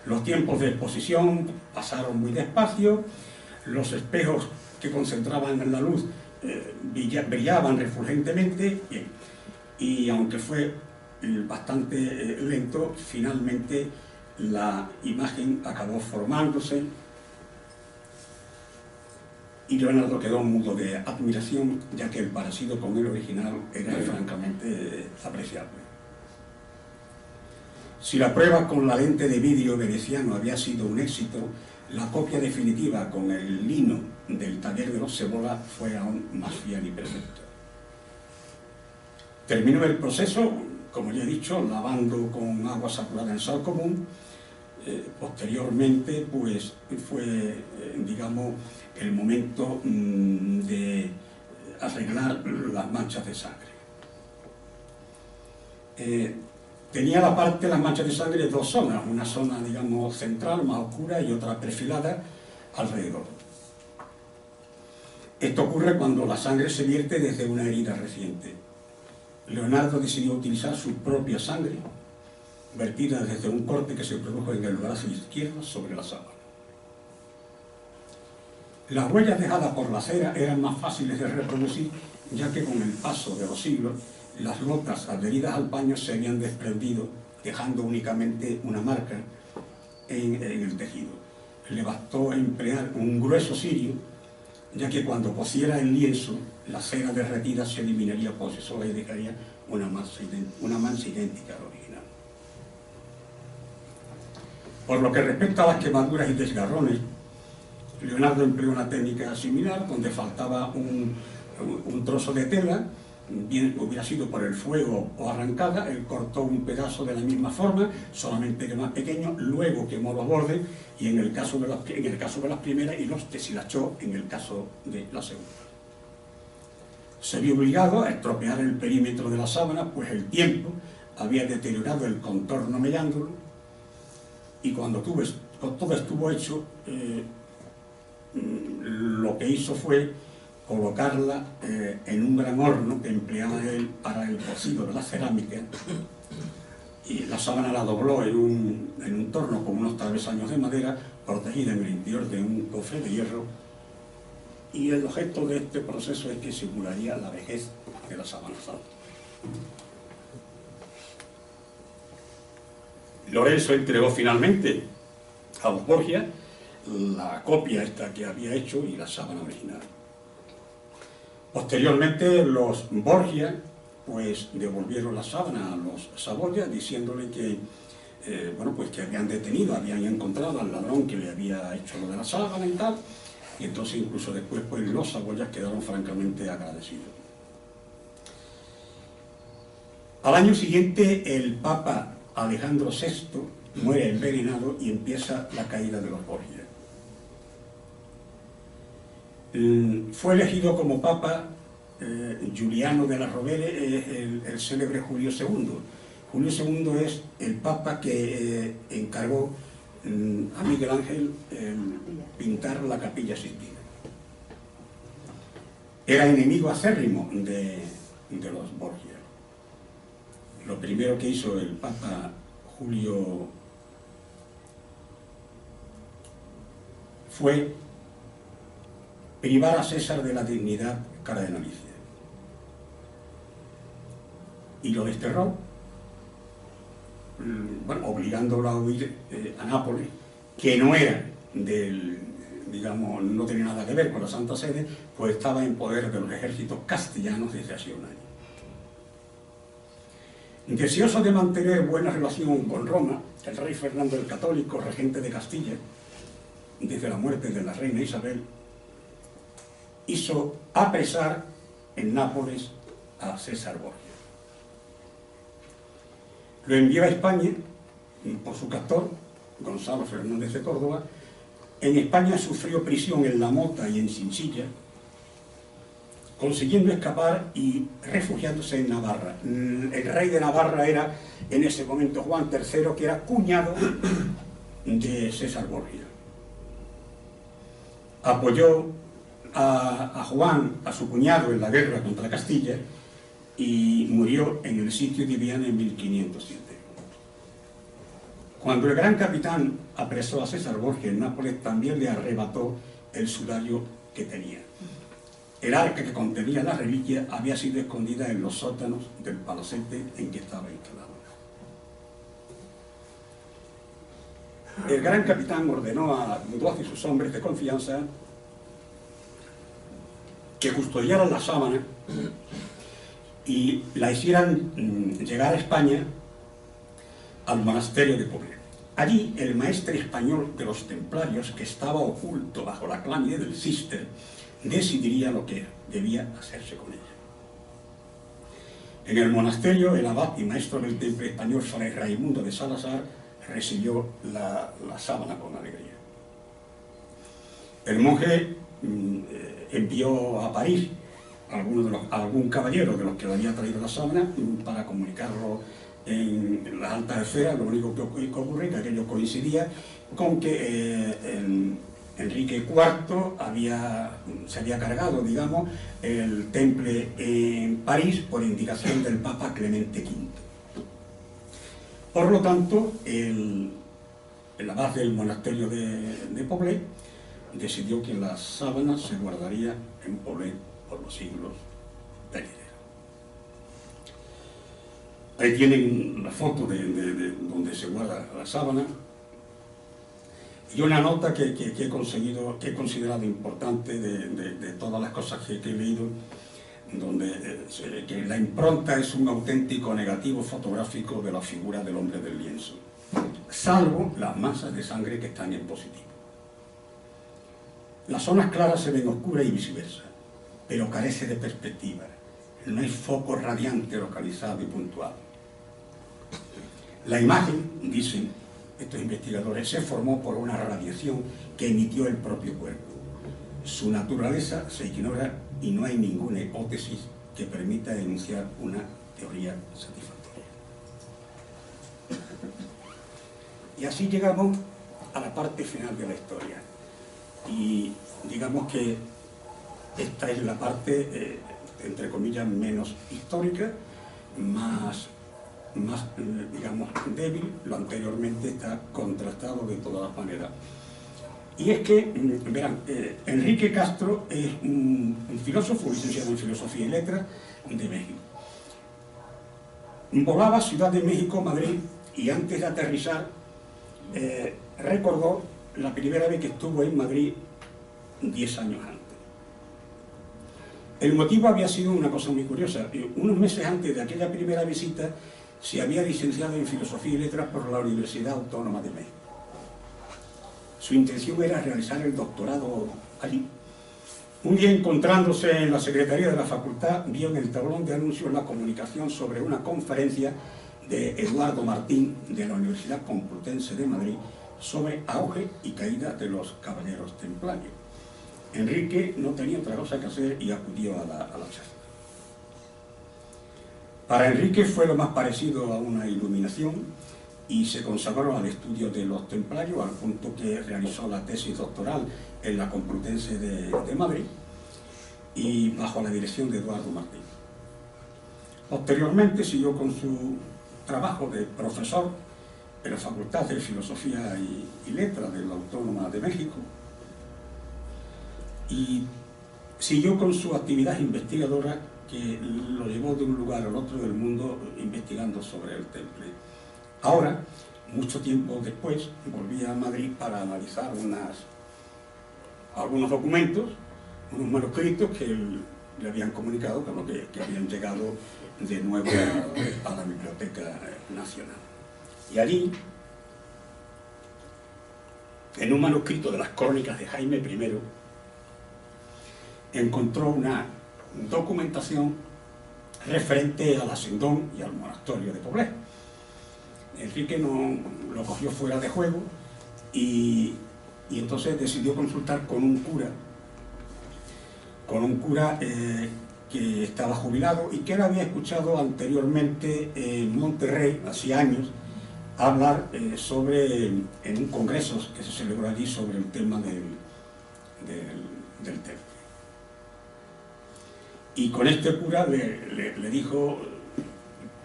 Los tiempos de exposición pasaron muy despacio, los espejos que concentraban la luz brillaban refulgentemente, y aunque fue bastante lento, finalmente la imagen acabó formándose y Leonardo quedó mudo de admiración, ya que el parecido con el original era francamente apreciable. Si la prueba con la lente de vidrio veneciano había sido un éxito, la copia definitiva con el lino del taller de los Cebolla fue aún más fiel y perfecta. Terminó el proceso, como ya he dicho, lavando con agua saturada en sal común. Posteriormente, pues, fue, digamos, el momento de arreglar las manchas de sangre. Tenía las manchas de sangre en 2 zonas, una zona, digamos, central, más oscura, y otra perfilada alrededor. Esto ocurre cuando la sangre se vierte desde una herida reciente. Leonardo decidió utilizar su propia sangre, vertida desde un corte que se produjo en el brazo izquierdo sobre la sábana. Las huellas dejadas por la cera eran más fáciles de reproducir, ya que con el paso de los siglos, las gotas adheridas al paño se habían desprendido, dejando únicamente una marca en el tejido. Le bastó emplear un grueso cirio, ya que cuando cociera el lienzo, la cera derretida se eliminaría por sí sola y dejaría una mancha idéntica al original. Por lo que respecta a las quemaduras y desgarrones, Leonardo empleó una técnica similar, donde faltaba un trozo de tela, bien hubiera sido por el fuego o arrancada. Él cortó un pedazo de la misma forma, solamente que más pequeño, luego quemó los bordes, y en el caso de las primeras, y los deshilachó en el caso de la segunda. Se vio obligado a estropear el perímetro de la sábana, pues el tiempo había deteriorado el contorno mellándolo, y cuando todo estuvo hecho, lo que hizo fue colocarla en un gran horno que empleaba él para el cocido de la cerámica, y la sábana la dobló en un torno con unos travesaños de madera, protegida en el interior de un cofre de hierro, y el objeto de este proceso es que simularía la vejez de la sábana santa. Lorenzo entregó finalmente a los Borgia la copia esta que había hecho y la sábana original. Posteriormente los Borgia pues devolvieron la sábana a los Saboya, diciéndole que bueno, pues que habían detenido, habían encontrado al ladrón que le había hecho lo de la sábana y tal, y entonces incluso después pues los Saboyas quedaron francamente agradecidos. Al año siguiente el Papa Alejandro VI muere envenenado y empieza la caída de los Borgia. Fue elegido como Papa Giuliano della Rovere, el célebre Julio II. Julio II es el Papa que encargó a Miguel Ángel pintar la Capilla Sistina. Era enemigo acérrimo de los Borgia. Lo primero que hizo el Papa Julio fue privar a César de la dignidad cardenalicia y lo desterró, bueno, obligándolo a huir a Nápoles, que no era digamos, no tenía nada que ver con la Santa Sede, pues estaba en poder de los ejércitos castellanos desde hacía un año. Deseoso de mantener buena relación con Roma, el rey Fernando el Católico, regente de Castilla, desde la muerte de la reina Isabel, hizo apresar en Nápoles a César Borgia. Lo envió a España por su captor, Gonzalo Fernández de Córdoba. En España sufrió prisión en La Mota y en Chinchilla, consiguiendo escapar y refugiándose en Navarra. El rey de Navarra era en ese momento Juan III, que era cuñado de César Borgia. Apoyó a Juan, a su cuñado, en la guerra contra Castilla, y murió en el sitio de Viana en 1507. Cuando el gran capitán apresó a César Borgia en Nápoles, también le arrebató el sudario que tenía. El arca que contenía la reliquia había sido escondida en los sótanos del palacete en que estaba instalado. El gran capitán ordenó a 12 de sus hombres de confianza que custodiaran la sábana y la hicieran llegar a España al monasterio de Poblet. Allí el maestre español de los templarios, que estaba oculto bajo la clámide del Cister, decidiría lo que debía hacerse con ella. En el monasterio, el abad y maestro del temple español, Fray Raimundo de Salazar, recibió la sábana con alegría. El monje envió a París a algún caballero de los que le había traído la sábana para comunicarlo en las altas esferas. Lo único que ocurre es que aquello coincidía con que Enrique IV se había cargado, digamos, el temple en París por indicación del Papa Clemente V. Por lo tanto, el abad del monasterio de Poblet decidió que la sábana se guardaría en Poblet por los siglos venideros. Ahí tienen la foto de donde se guarda la sábana y una nota que he considerado importante de todas las cosas que he leído, donde que la impronta es un auténtico negativo fotográfico de la figura del hombre del lienzo, salvo las masas de sangre que están en positivo. Las zonas claras se ven oscuras y viceversa, pero carece de perspectiva. No hay foco radiante localizado y puntual. La imagen, dicen estos investigadores, se formó por una radiación que emitió el propio cuerpo. Su naturaleza se ignora y no hay ninguna hipótesis que permita enunciar una teoría satisfactoria. Y así llegamos a la parte final de la historia. Y digamos que esta es la parte, entre comillas, menos histórica, más digamos, débil. Lo anteriormente está contrastado de todas las maneras. Y es que, verán, Enrique Castro es un filósofo, licenciado en Filosofía y Letras de México. Volaba Ciudad de México, Madrid, y antes de aterrizar recordó la primera vez que estuvo en Madrid 10 años antes. El motivo había sido una cosa muy curiosa. Unos meses antes de aquella primera visita se había licenciado en Filosofía y Letras por la Universidad Autónoma de México. Su intención era realizar el doctorado allí. Un día, encontrándose en la secretaría de la facultad, vio en el tablón de anuncios la comunicación sobre una conferencia de Eduardo Martín de la Universidad Complutense de Madrid sobre auge y caída de los caballeros templarios. Enrique no tenía otra cosa que hacer y acudió a la charla. Para Enrique fue lo más parecido a una iluminación y se consagró al estudio de los templarios, al punto que realizó la tesis doctoral en la Complutense de Madrid y bajo la dirección de Eduardo Martín. Posteriormente siguió con su trabajo de profesor en la Facultad de Filosofía y Letras de la Autónoma de México y siguió con su actividad investigadora que lo llevó de un lugar al otro del mundo investigando sobre el temple. Ahora, mucho tiempo después, volví a Madrid para analizar algunos documentos, unos manuscritos que le habían comunicado, que habían llegado de nuevo a la Biblioteca Nacional. Y allí, en un manuscrito de las Crónicas de Jaime I, encontró una documentación referente al Hacendón y al monasterio de Poblet. Enrique no lo cogió fuera de juego y entonces decidió consultar con un cura que estaba jubilado y que él había escuchado anteriormente en Monterrey, hacía años, hablar en un congreso que se celebró allí sobre el tema del templo. Y con este cura le dijo: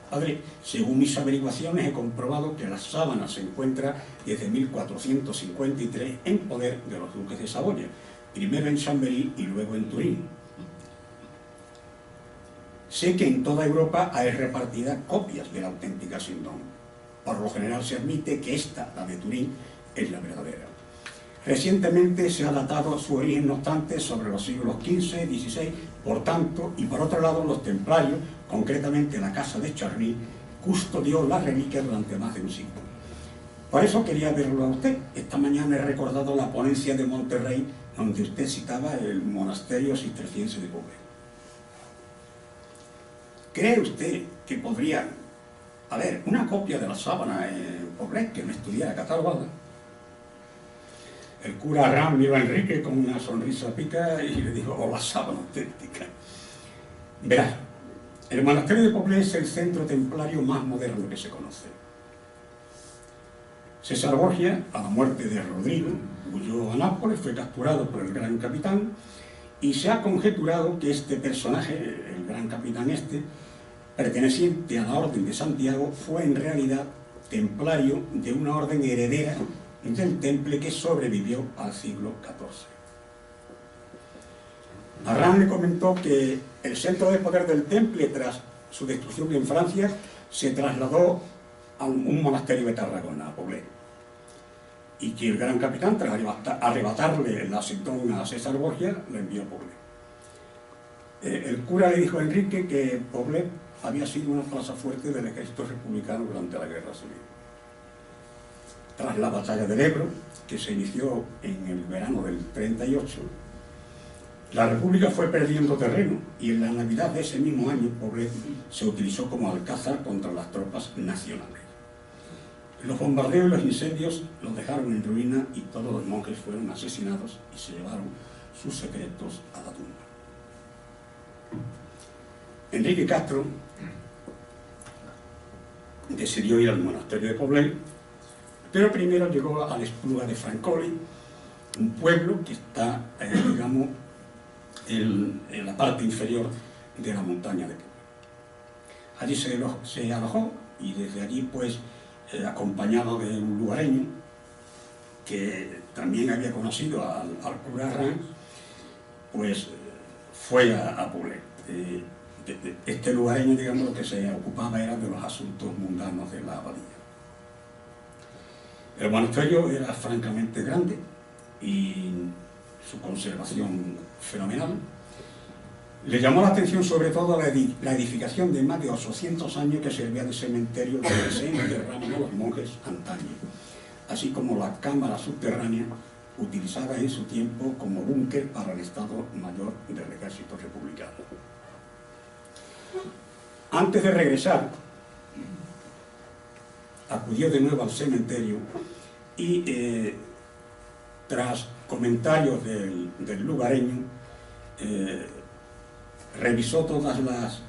padre, según mis averiguaciones he comprobado que la sábana se encuentra desde 1453 en poder de los duques de Saboya, primero en Chambéry y luego en Turín. Sé que en toda Europa hay repartidas copias de la auténtica Hacendón. Por lo general se admite que esta, la de Turín, es la verdadera. Recientemente se ha datado su origen, no obstante, sobre los siglos XV, XVI, por tanto, y por otro lado, los templarios, concretamente la casa de Charny, custodió las reliquias durante más de un siglo. Por eso quería verlo a usted. Esta mañana he recordado la ponencia de Monterrey, donde usted citaba el monasterio cisterciense de Poblet. ¿Cree usted que podría haber una copia de la sábana en Poblet que me estuviera catalogada? El cura Arran miró a Enrique con una sonrisa pica y le dijo: oh, la sábana auténtica. Verás, el monasterio de Poblet es el centro templario más moderno que se conoce. César Borgia, a la muerte de Rodrigo, huyó a Nápoles, fue capturado por el gran capitán y se ha conjeturado que este personaje, el gran capitán perteneciente a la Orden de Santiago, fue en realidad templario de una orden heredera del temple que sobrevivió al siglo XIV. Arran le comentó que el centro de poder del temple, tras su destrucción en Francia, se trasladó a un monasterio de Tarragona, a Poblet, y que el gran capitán, tras arrebatarle la Hacendón a César Borgia, le envió a Poblet. El cura le dijo a Enrique que Poblet había sido una plaza fuerte del ejército republicano durante la Guerra Civil. Tras la batalla del Ebro, que se inició en el verano del 38, la República fue perdiendo terreno y en la Navidad de ese mismo año Poblet se utilizó como alcázar contra las tropas nacionales. Los bombardeos y los incendios los dejaron en ruina y todos los monjes fueron asesinados y se llevaron sus secretos a la tumba. Enrique Castro decidió ir al monasterio de Poblet, pero primero llegó a la Espluga de Francoli, un pueblo que está, digamos, en la parte inferior de la montaña de Poblet. Allí se alojó y desde allí, pues, acompañado de un lugareño que también había conocido al cura Arranz, pues fue a Poblet. Este lugareño, digamos, lo que se ocupaba era de los asuntos mundanos de la abadía. El monasterio era francamente grande y su conservación fenomenal. Le llamó la atención sobre todo la edificación de más de 800 años que servía de cementerio donde se enterraban a los monjes antaño, así como la cámara subterránea utilizada en su tiempo como búnker para el Estado Mayor del Ejército Republicano. Antes de regresar, acudió de nuevo al cementerio y tras comentarios del lugareño, revisó todas las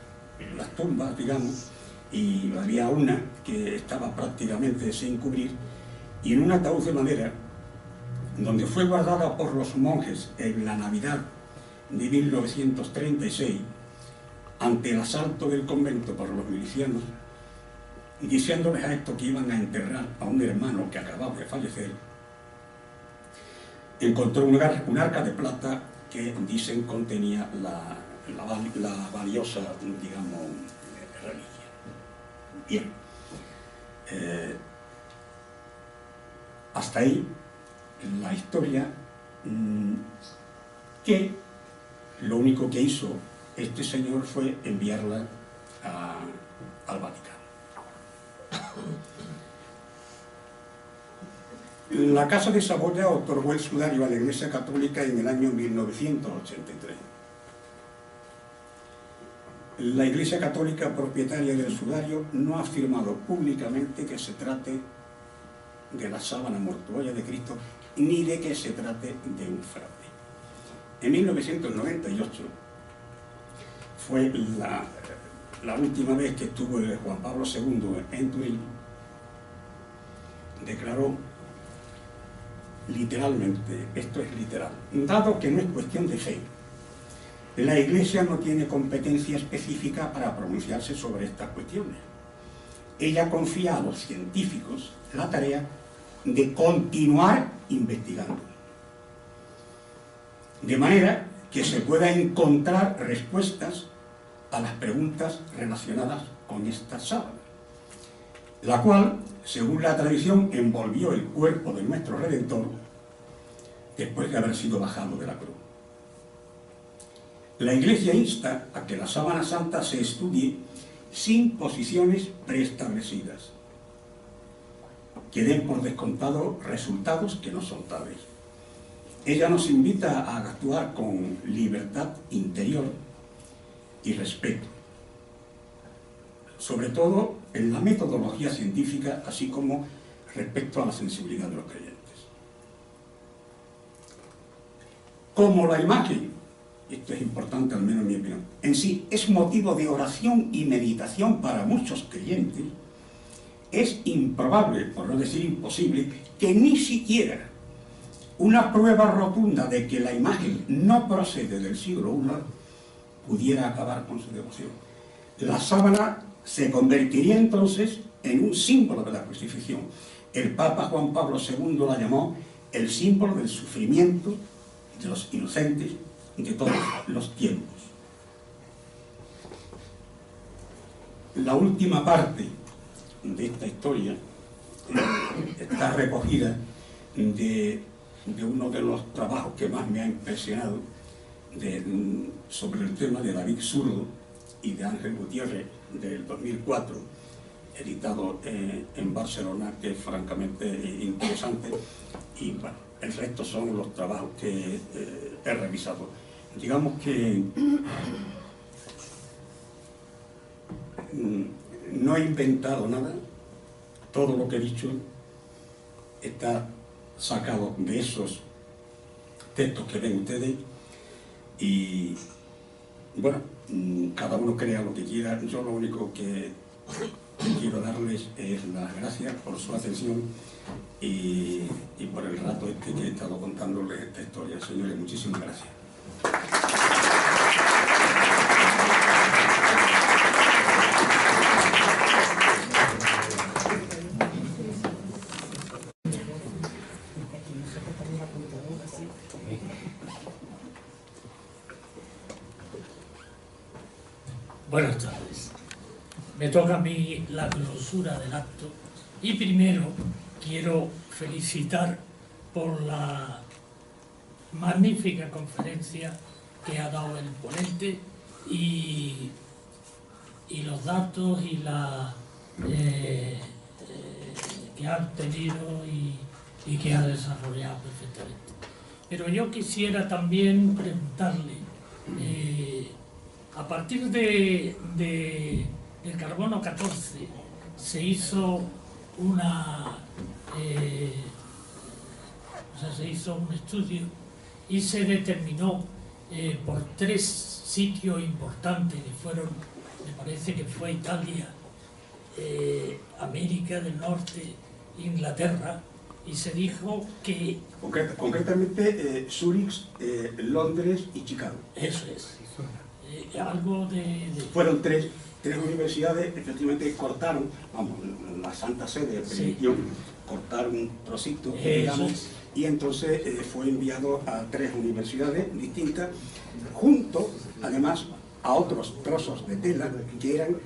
tumbas, digamos, y había una que estaba prácticamente sin cubrir, y en un ataúd de madera, donde fue guardada por los monjes en la Navidad de 1936, ante el asalto del convento por los milicianos, diciéndoles a estos que iban a enterrar a un hermano que acababa de fallecer, encontró un arca de plata que dicen contenía la valiosa, digamos, reliquia. Bien, hasta ahí la historia, que lo único que hizo este señor fue enviarla al Vaticano. La Casa de Saboya otorgó el sudario a la Iglesia Católica en el año 1983. La Iglesia Católica propietaria del sudario no ha afirmado públicamente que se trate de la sábana mortuoria de Cristo, ni de que se trate de un fraude. En 1998 fue la última vez que estuvo Juan Pablo II en Turín. Declaró literalmente, esto es literal, dado que no es cuestión de fe, la Iglesia no tiene competencia específica para pronunciarse sobre estas cuestiones. Ella confía a los científicos la tarea de continuar investigando, de manera que se pueda encontrar respuestas a las preguntas relacionadas con esta sábana, la cual, según la tradición, envolvió el cuerpo de nuestro Redentor después de haber sido bajado de la cruz. La Iglesia insta a que la sábana santa se estudie sin posiciones preestablecidas, que den por descontado resultados que no son tales. Ella nos invita a actuar con libertad interior y respeto, sobre todo en la metodología científica, así como respecto a la sensibilidad de los creyentes. Como la imagen, esto es importante al menos en mi opinión, en sí es motivo de oración y meditación para muchos creyentes, es improbable, por no decir imposible, que ni siquiera una prueba rotunda de que la imagen no procede del siglo I pudiera acabar con su devoción. La sábana se convertiría entonces en un símbolo de la crucifixión. El Papa Juan Pablo II la llamó el símbolo del sufrimiento de los inocentes de todos los tiempos. La última parte de esta historia está recogida de uno de los trabajos que más me ha impresionado sobre el tema de David Zurdo y de Ángel Gutiérrez del 2004, editado en Barcelona, que es francamente interesante, y bueno, el resto son los trabajos que he revisado. Digamos que no he inventado nada, todo lo que he dicho está sacado de esos textos que ven ustedes, y bueno, cada uno crea lo que quiera. Yo lo único que quiero darles es las gracias por su atención y por el rato que he estado contándoles esta historia. Señores, muchísimas gracias. Buenas tardes. Me toca a mí la clausura del acto y primero quiero felicitar por la magnífica conferencia que ha dado el ponente y los datos y que ha tenido y que ha desarrollado perfectamente. Pero yo quisiera también preguntarle, a partir del carbono 14 se hizo se hizo un estudio y se determinó por 3 sitios importantes que fueron, me parece que fue Italia, América del Norte, Inglaterra, y se dijo que... Concretamente Zúrich, Londres y Chicago. Eso es. Algo Fueron tres universidades, efectivamente cortaron, vamos, la Santa Sede permitió cortar un trocito, digamos, y entonces fue enviado a 3 universidades distintas, junto, además, a otros trozos de tela que eran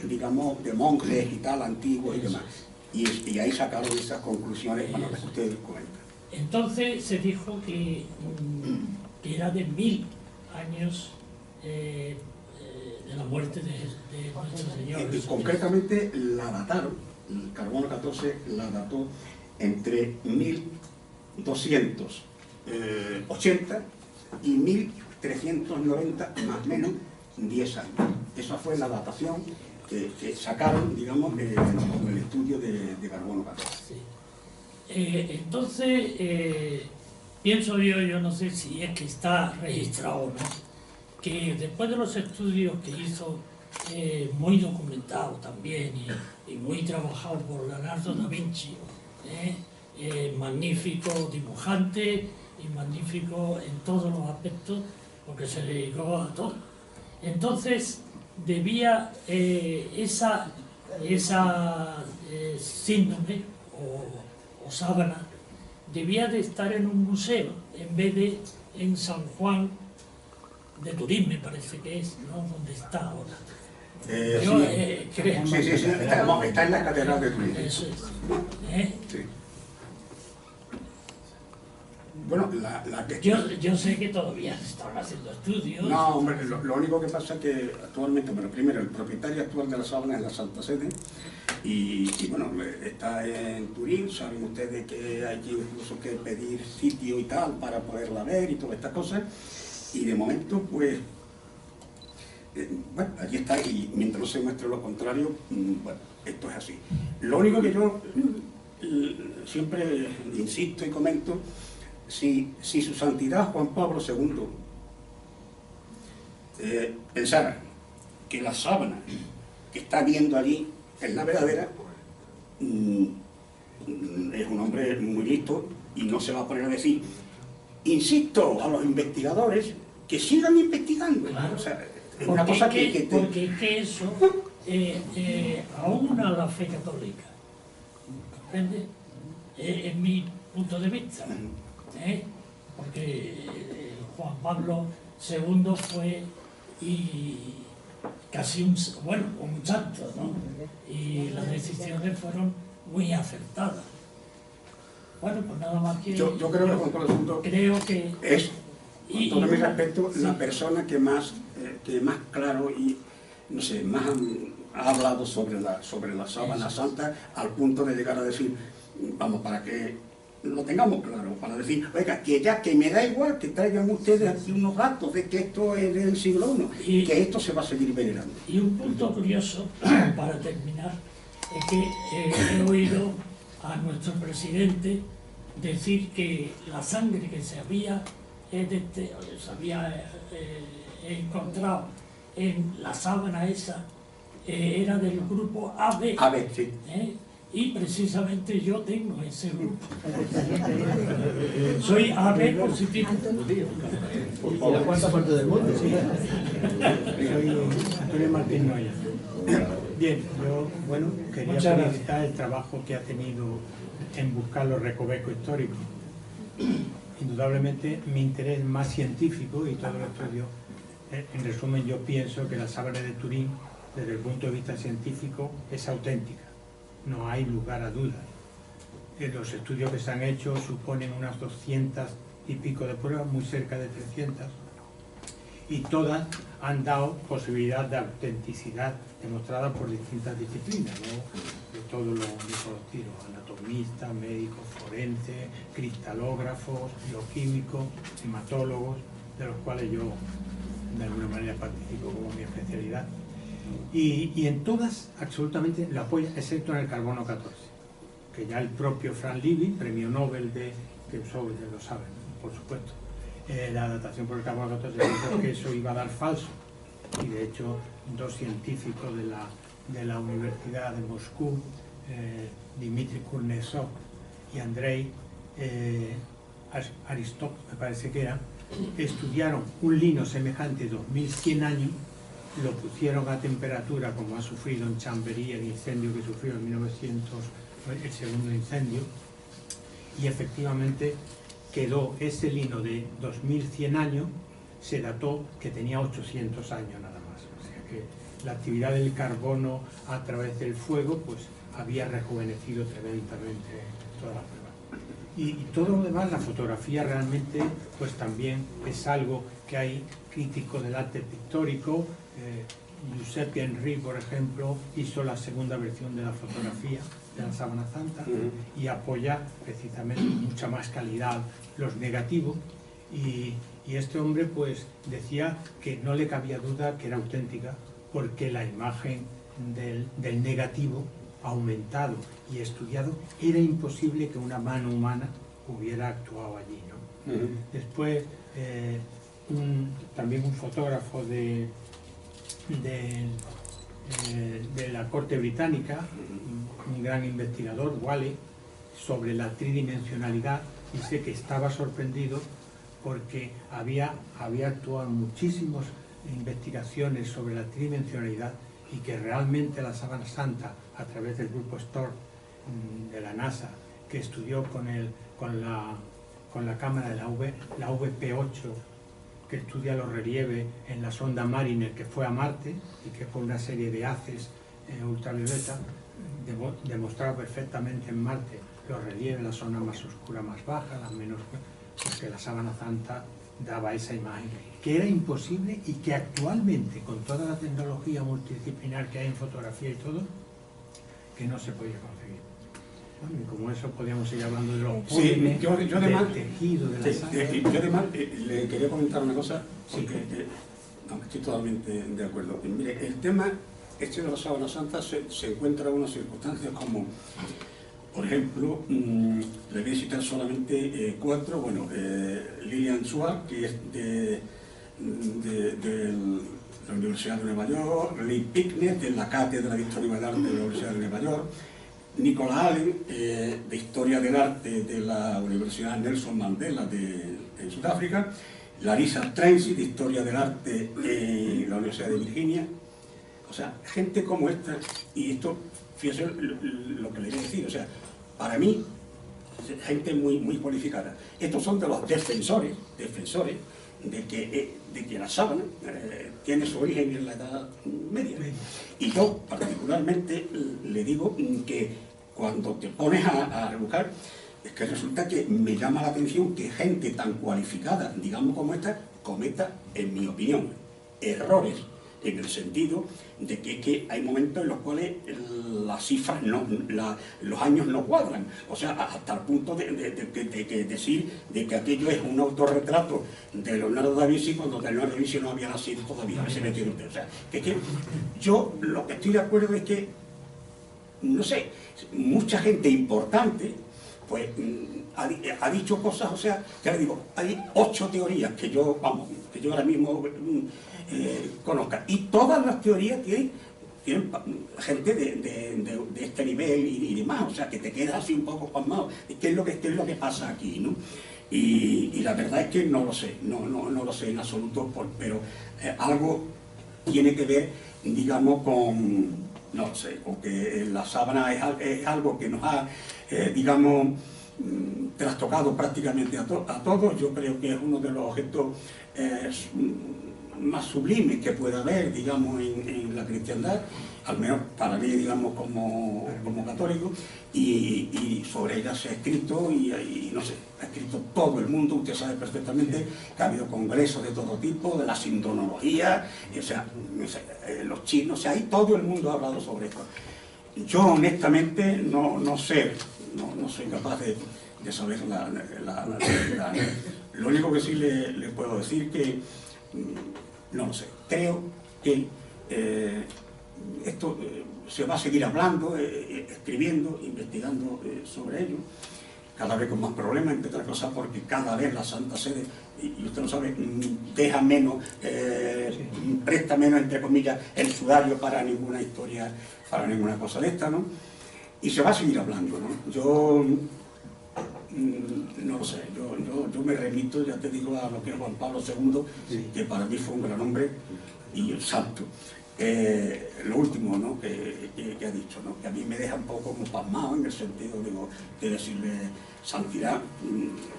digamos, de monjes y tal, antiguos y demás. Y ahí sacaron esas conclusiones para las que ustedes comentan. Entonces se dijo que era de 1000 años de la muerte de nuestro Señor. Y concretamente la dataron, el carbono 14 la dató entre 1280 y 1390, más o menos 10 años. Esa fue la datación que sacaron, digamos, con el estudio de carbono 14. Sí. Entonces, pienso yo no sé si es que está registrado o no, que después de los estudios que hizo, muy documentado también y muy trabajado por Leonardo da Vinci, magnífico dibujante y magnífico en todos los aspectos, porque se dedicó a todo. Entonces, debía esa síndrome o sábana debía de estar en un museo en vez de en San Juan de Turín, me parece que es, ¿no? Donde está ahora. Yo creo. Sí, está en la catedral de Turín. Eso es. Sí. Bueno, la que... Yo sé que todavía se están haciendo estudios. No, hombre, lo único que pasa es que actualmente, bueno, primero, el propietario actual de la sábana es la Santa Sede y bueno, está en Turín. Saben ustedes que hay incluso que pedir sitio y tal para poderla ver y todas estas cosas. Y de momento, pues, bueno, allí está, y mientras no se muestre lo contrario, bueno, esto es así. Lo único que yo siempre insisto y comento, si su santidad Juan Pablo II pensara que la sábana que está viendo allí es la verdadera, es un hombre muy listo y no se va a poner a decir, insisto a los investigadores que sigan investigando. Claro. O sea, es una cosa que porque es que eso aúna la fe católica, ¿comprende? Es mi punto de vista, porque Juan Pablo II fue casi un santo, ¿no? Y las decisiones fueron muy acertadas. Bueno, pues nada más que... Yo creo que Juan Pablo II creo que es, con todo mi respeto, la persona que más claro y, no sé, más ha hablado sobre la sábana santa, al punto de llegar a decir, vamos, para que lo tengamos claro, para decir, oiga, que me da igual que traigan ustedes aquí unos datos de que esto es del siglo I, y que esto se va a seguir venerando. Y un punto curioso, para terminar, es que he oído a nuestro presidente decir que la sangre que se había he encontrado en la sábana esa era del grupo AB. AB, sí. Y precisamente yo tengo ese grupo. Soy AB positivo. ¿Y la cuarta parte del mundo? Sí. Soy Antonio Martín Noya. Bien, yo, bueno, quería felicitar el trabajo que ha tenido en buscar los recovecos históricos. Indudablemente mi interés más científico y todo el estudio, en resumen, yo pienso que la sábana de Turín, desde el punto de vista científico, es auténtica. No hay lugar a dudas. Los estudios que se han hecho suponen unas 200 y pico de pruebas, muy cerca de 300, y todas han dado posibilidad de autenticidad demostrada por distintas disciplinas, ¿no? De todos los tiros, anatomistas, médicos, forenses, cristalógrafos, bioquímicos, hematólogos, de los cuales yo de alguna manera participo como mi especialidad. Y en todas absolutamente la apoya, excepto en el carbono 14, que ya el propio Franz Levy, premio Nobel que usó, ya lo saben, por supuesto, la datación por el carbono 14, dijo que eso iba a dar falso, y de hecho dos científicos de la Universidad de Moscú, Dmitry Kuznetsov y Andrei Aristov, me parece que era, estudiaron un lino semejante 2100 años, lo pusieron a temperatura como ha sufrido en Chambéry, el incendio que sufrió en 1900, el segundo incendio, y efectivamente quedó ese lino de 2100 años, se dató que tenía 800 años nada más. O sea que la actividad del carbono a través del fuego pues había rejuvenecido tremendamente toda la prueba. Y todo lo demás, la fotografía realmente pues también es algo que hay críticos del arte pictórico. Giuseppe Henry, por ejemplo, hizo la segunda versión de la fotografía de la Sábana Santa y apoya precisamente mucha más calidad los negativos, y este hombre pues decía que no le cabía duda que era auténtica porque la imagen del negativo aumentado y estudiado, era imposible que una mano humana hubiera actuado allí, ¿no? Después también un fotógrafo de la corte británica, un gran investigador, Wally, sobre la tridimensionalidad, dice que estaba sorprendido porque había actuado en muchísimas investigaciones sobre la tridimensionalidad y que realmente la Sábana Santa, a través del grupo STOR de la NASA, que estudió con la cámara de la VP8, que estudia los relieves en la sonda Mariner que fue a Marte y que fue una serie de haces ultravioleta, demostraba perfectamente en Marte los relieves, las zonas más oscuras, más bajas, las menos, porque la Sábana Santa daba esa imagen, que era imposible y que actualmente, con toda la tecnología multidisciplinar que hay en fotografía y todo, que no se podía conseguir. Bueno, y como eso podríamos seguir hablando de los polímeros, yo además, del tejido, de la sangre. yo además le quería comentar una cosa, porque no, estoy totalmente de acuerdo. Mire, el tema este de la Sábana Santa se encuentra en unas circunstancias como, por ejemplo, le voy a citar solamente 4, bueno, Lilian Schwartz, que es de la Universidad de Nueva York, Lee Picknett, de la Cátedra de Historia del Arte de la Universidad de Nueva York, Nicolas Allen, de Historia del Arte de la Universidad Nelson Mandela en Sudáfrica, Larissa Tracy, de Historia del Arte en la Universidad de Virginia. O sea, gente como esta, y esto, fíjese lo que le voy a decir, o sea, para mí, gente muy cualificada. Estos son de los defensores de que la sábana tiene su origen en la Edad Media. Y yo, particularmente, le digo que cuando te pones a buscar, es que resulta que me llama la atención que gente tan cualificada, digamos como esta, cometa, en mi opinión, errores, en el sentido de que hay momentos en los cuales las cifras, los años no cuadran, o sea, hasta el punto de decir de que aquello es un autorretrato de Leonardo da Vinci cuando Leonardo da Vinci no había nacido todavía, a ver si me entiende usted. O sea, que yo lo que estoy de acuerdo es que, no sé, mucha gente importante pues ha dicho cosas, o sea, ya le digo, hay 8 teorías que yo ahora mismo conozca, y todas las teorías tienen gente de este nivel y demás, o sea, que te quedas así un poco pasmado, ¿qué es lo que pasa aquí, ¿no? Y la verdad es que no lo sé, no lo sé en absoluto, pero algo tiene que ver, digamos, con, no sé, con que la sábana es algo que nos ha, digamos, trastocado prácticamente a todos. Yo creo que es uno de los objetos más sublimes que puede haber, digamos, en la cristiandad, al menos para mí, digamos, como católico, y sobre ella se ha escrito, y no sé, ha escrito todo el mundo. Usted sabe perfectamente que ha habido congresos de todo tipo, de la sindonología, o sea, no sé, los chinos, o sea, ahí todo el mundo ha hablado sobre esto. Yo honestamente no sé, no soy capaz de saber la lo único que sí le puedo decir que, no lo sé, creo que esto se va a seguir hablando, escribiendo, investigando sobre ello, cada vez con más problemas, entre otras cosas porque cada vez la Santa Sede, y usted lo sabe, deja menos, presta menos, entre comillas, el sudario para ninguna historia, para ninguna cosa de esta, ¿no? Y se va a seguir hablando, ¿no? Yo no lo sé, yo me remito, ya te digo, a lo que es Juan Pablo II, que para mí fue un gran hombre y el santo. Lo último, ¿no?, que ha dicho, ¿no?, que a mí me deja un poco como pasmado, en el sentido, digo, de decirle, santidad,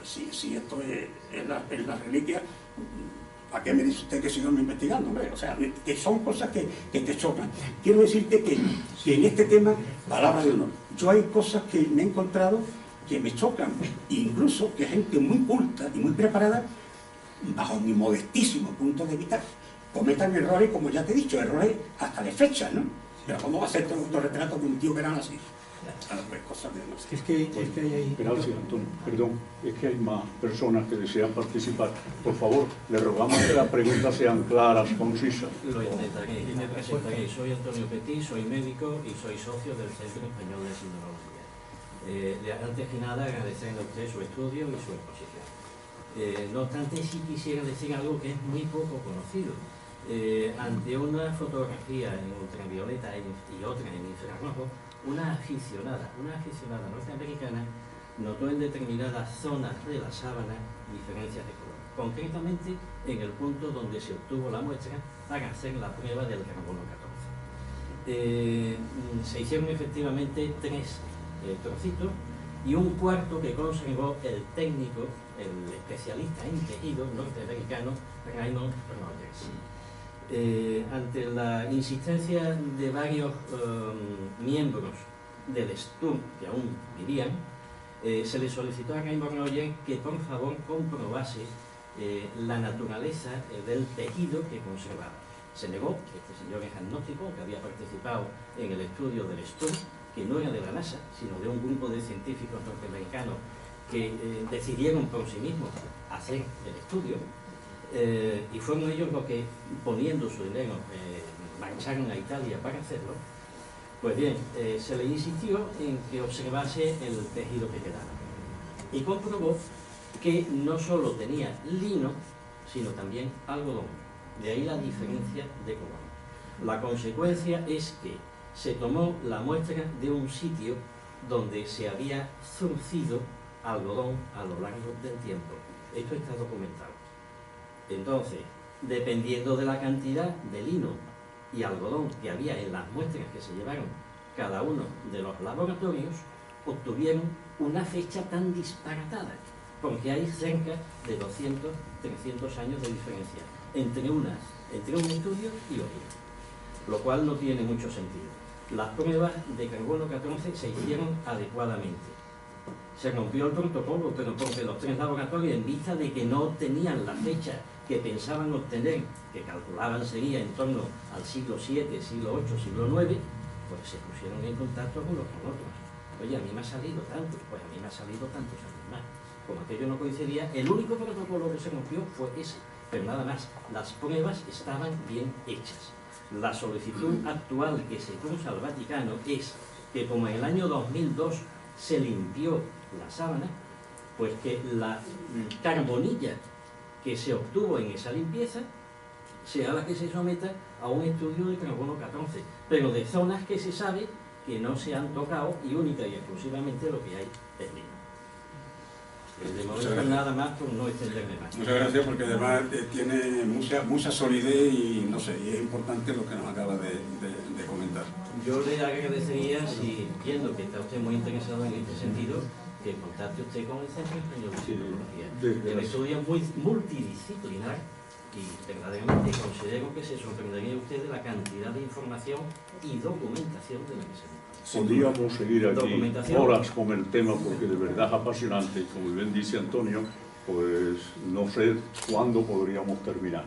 si esto es la reliquia, ¿para qué me dice usted que sigan investigando, hombre? O sea, que son cosas que te chocan. Quiero decirte que en este tema, palabra de honor, yo hay cosas que me he encontrado que me chocan, incluso que gente muy culta y muy preparada, bajo mi modestísimo punto de vista, cometan errores, como ya te he dicho, errores hasta de fecha, ¿no? Pero ¿cómo va a ser un autorretrato de un tío que era así? Pues cosas de no sé. Es que hay ahí... Gracias, Antonio. Perdón, es que hay más personas que desean participar. Por favor, le rogamos que las preguntas sean claras, concisas. Lo intentaré y me presentaré. Soy Antonio Petit, soy médico y soy socio del Centro Español de Sindonología. Antes que nada, agradecerle a usted su estudio y su exposición. No obstante, sí quisiera decir algo que es muy poco conocido. Ante una fotografía en ultravioleta y otra en infrarrojo, una aficionada norteamericana notó en determinadas zonas de la sábana diferencias de color, concretamente en el punto donde se obtuvo la muestra para hacer la prueba del carbono 14. Se hicieron efectivamente 3 trocitos y un cuarto que conservó el técnico, el especialista en tejido norteamericano Raymond Rogers. Ante la insistencia de varios miembros del STUR que aún vivían, se le solicitó a Raymond Rogers que por favor comprobase la naturaleza del tejido que conservaba. Se negó. Este señor es agnóstico, que había participado en el estudio del STUR, que no era de la NASA, sino de un grupo de científicos norteamericanos que decidieron por sí mismos hacer el estudio, y fueron ellos los que, poniendo su dinero, marcharon a Italia para hacerlo. Pues bien, se le insistió en que observase el tejido que quedaba y comprobó que no solo tenía lino, sino también algodón. De ahí la diferencia de color. La consecuencia es que se tomó la muestra de un sitio donde se había zurcido algodón a lo largo del tiempo. Esto está documentado. Entonces, dependiendo de la cantidad de lino y algodón que había en las muestras que se llevaron cada uno de los laboratorios, obtuvieron una fecha tan disparatada, porque hay cerca de 200, 300 años de diferencia entre un estudio y otro, lo cual no tiene mucho sentido. Las pruebas de carbono 14 se hicieron adecuadamente. Se rompió el protocolo, pero porque los 3 laboratorios, en vista de que no obtenían la fecha que pensaban obtener, que calculaban sería en torno al siglo VII, siglo VIII, siglo IX, pues se pusieron en contacto con los otros. Oye, a mí me ha salido tanto, pues a mí me ha salido tantos años más. Como aquello no coincidía, el único protocolo que se rompió fue ese, pero nada más. Las pruebas estaban bien hechas. La solicitud actual que se cruza al Vaticano es que, como en el año 2002 se limpió la sábana, pues que la carbonilla que se obtuvo en esa limpieza sea la que se someta a un estudio de carbono 14, pero de zonas que se sabe que no se han tocado y única y exclusivamente lo que hay es lino. De momento nada más por no extenderme más. Muchas gracias, porque además tiene mucha solidez y no sé, y es importante lo que nos acaba de comentar. Yo le agradecería, si viendo que está usted muy interesado en este sentido, que contacte usted con el Centro Español de Sinología. El estudio es muy multidisciplinar y verdaderamente considero que se sorprendería usted de la cantidad de información y documentación de la que se busca. Podríamos seguir aquí horas con el tema porque de verdad es apasionante y como bien dice Antonio, pues no sé cuándo podríamos terminar.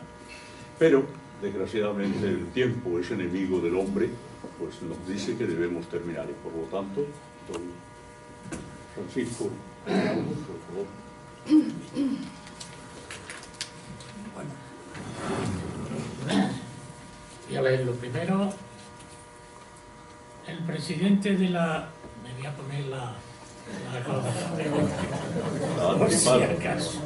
Pero desgraciadamente el tiempo es enemigo del hombre, pues nos dice que debemos terminar y por lo tanto, don Francisco, por favor. Voy a leer lo primero. El presidente de la... Me voy a poner la por si acaso.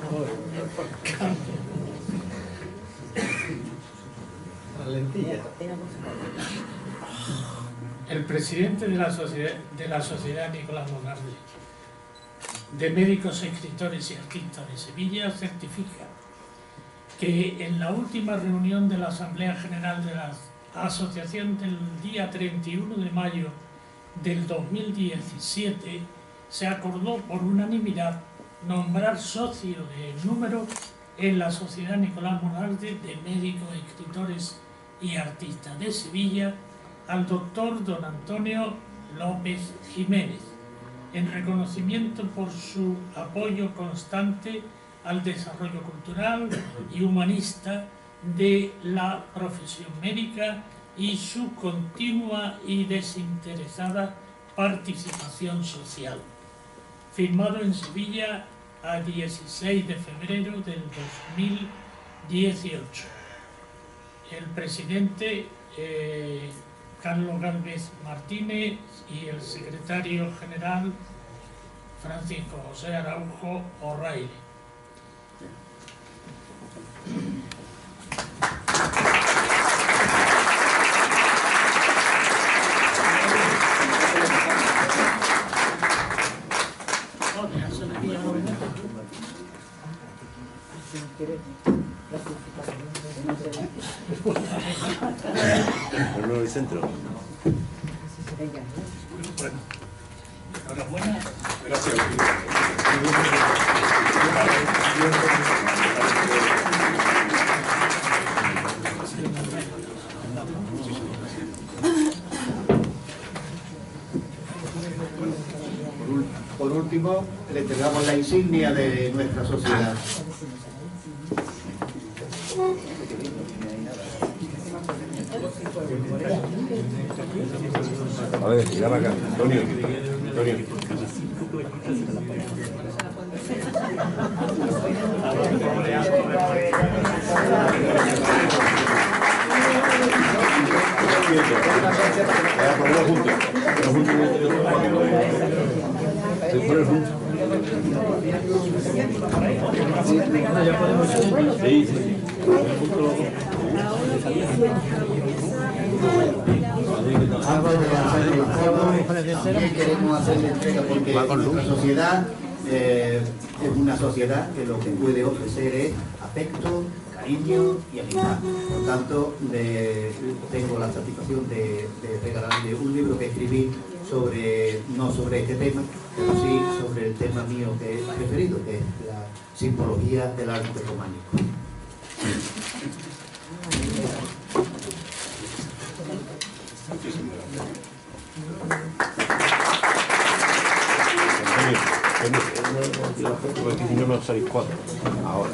El presidente de la sociedad Nicolás Monarde, de médicos, escritores y artistas de Sevilla, certifica que en la última reunión de la Asamblea General de la Asociación del día 31 de mayo del 2017 se acordó por unanimidad nombrar socio de número en la Sociedad Nicolás Monarde de médicos, escritores y artistas de Sevilla al doctor don Antonio López Jiménez, en reconocimiento por su apoyo constante al desarrollo cultural y humanista de la profesión médica y su continua y desinteresada participación social. Firmado en Sevilla a 16 de febrero del 2018. El presidente Carlos Gálvez Martínez y el secretario general Francisco José Araujo O'Reilly. Pueblo del centro. Bueno, enhorabuena. Gracias. Por último, le entregamos la insignia de nuestra sociedad. A ver, llama acá. Antonio. También queremos hacerle entrega porque nuestra sociedad es una sociedad que lo que puede ofrecer es afecto, cariño y amistad. Por tanto, tengo la satisfacción de regalarle un libro que escribí no sobre este tema, pero sí sobre el tema mío que he preferido, que es la simbología del arte románico. Porque si no me va a salir 4. Ahora.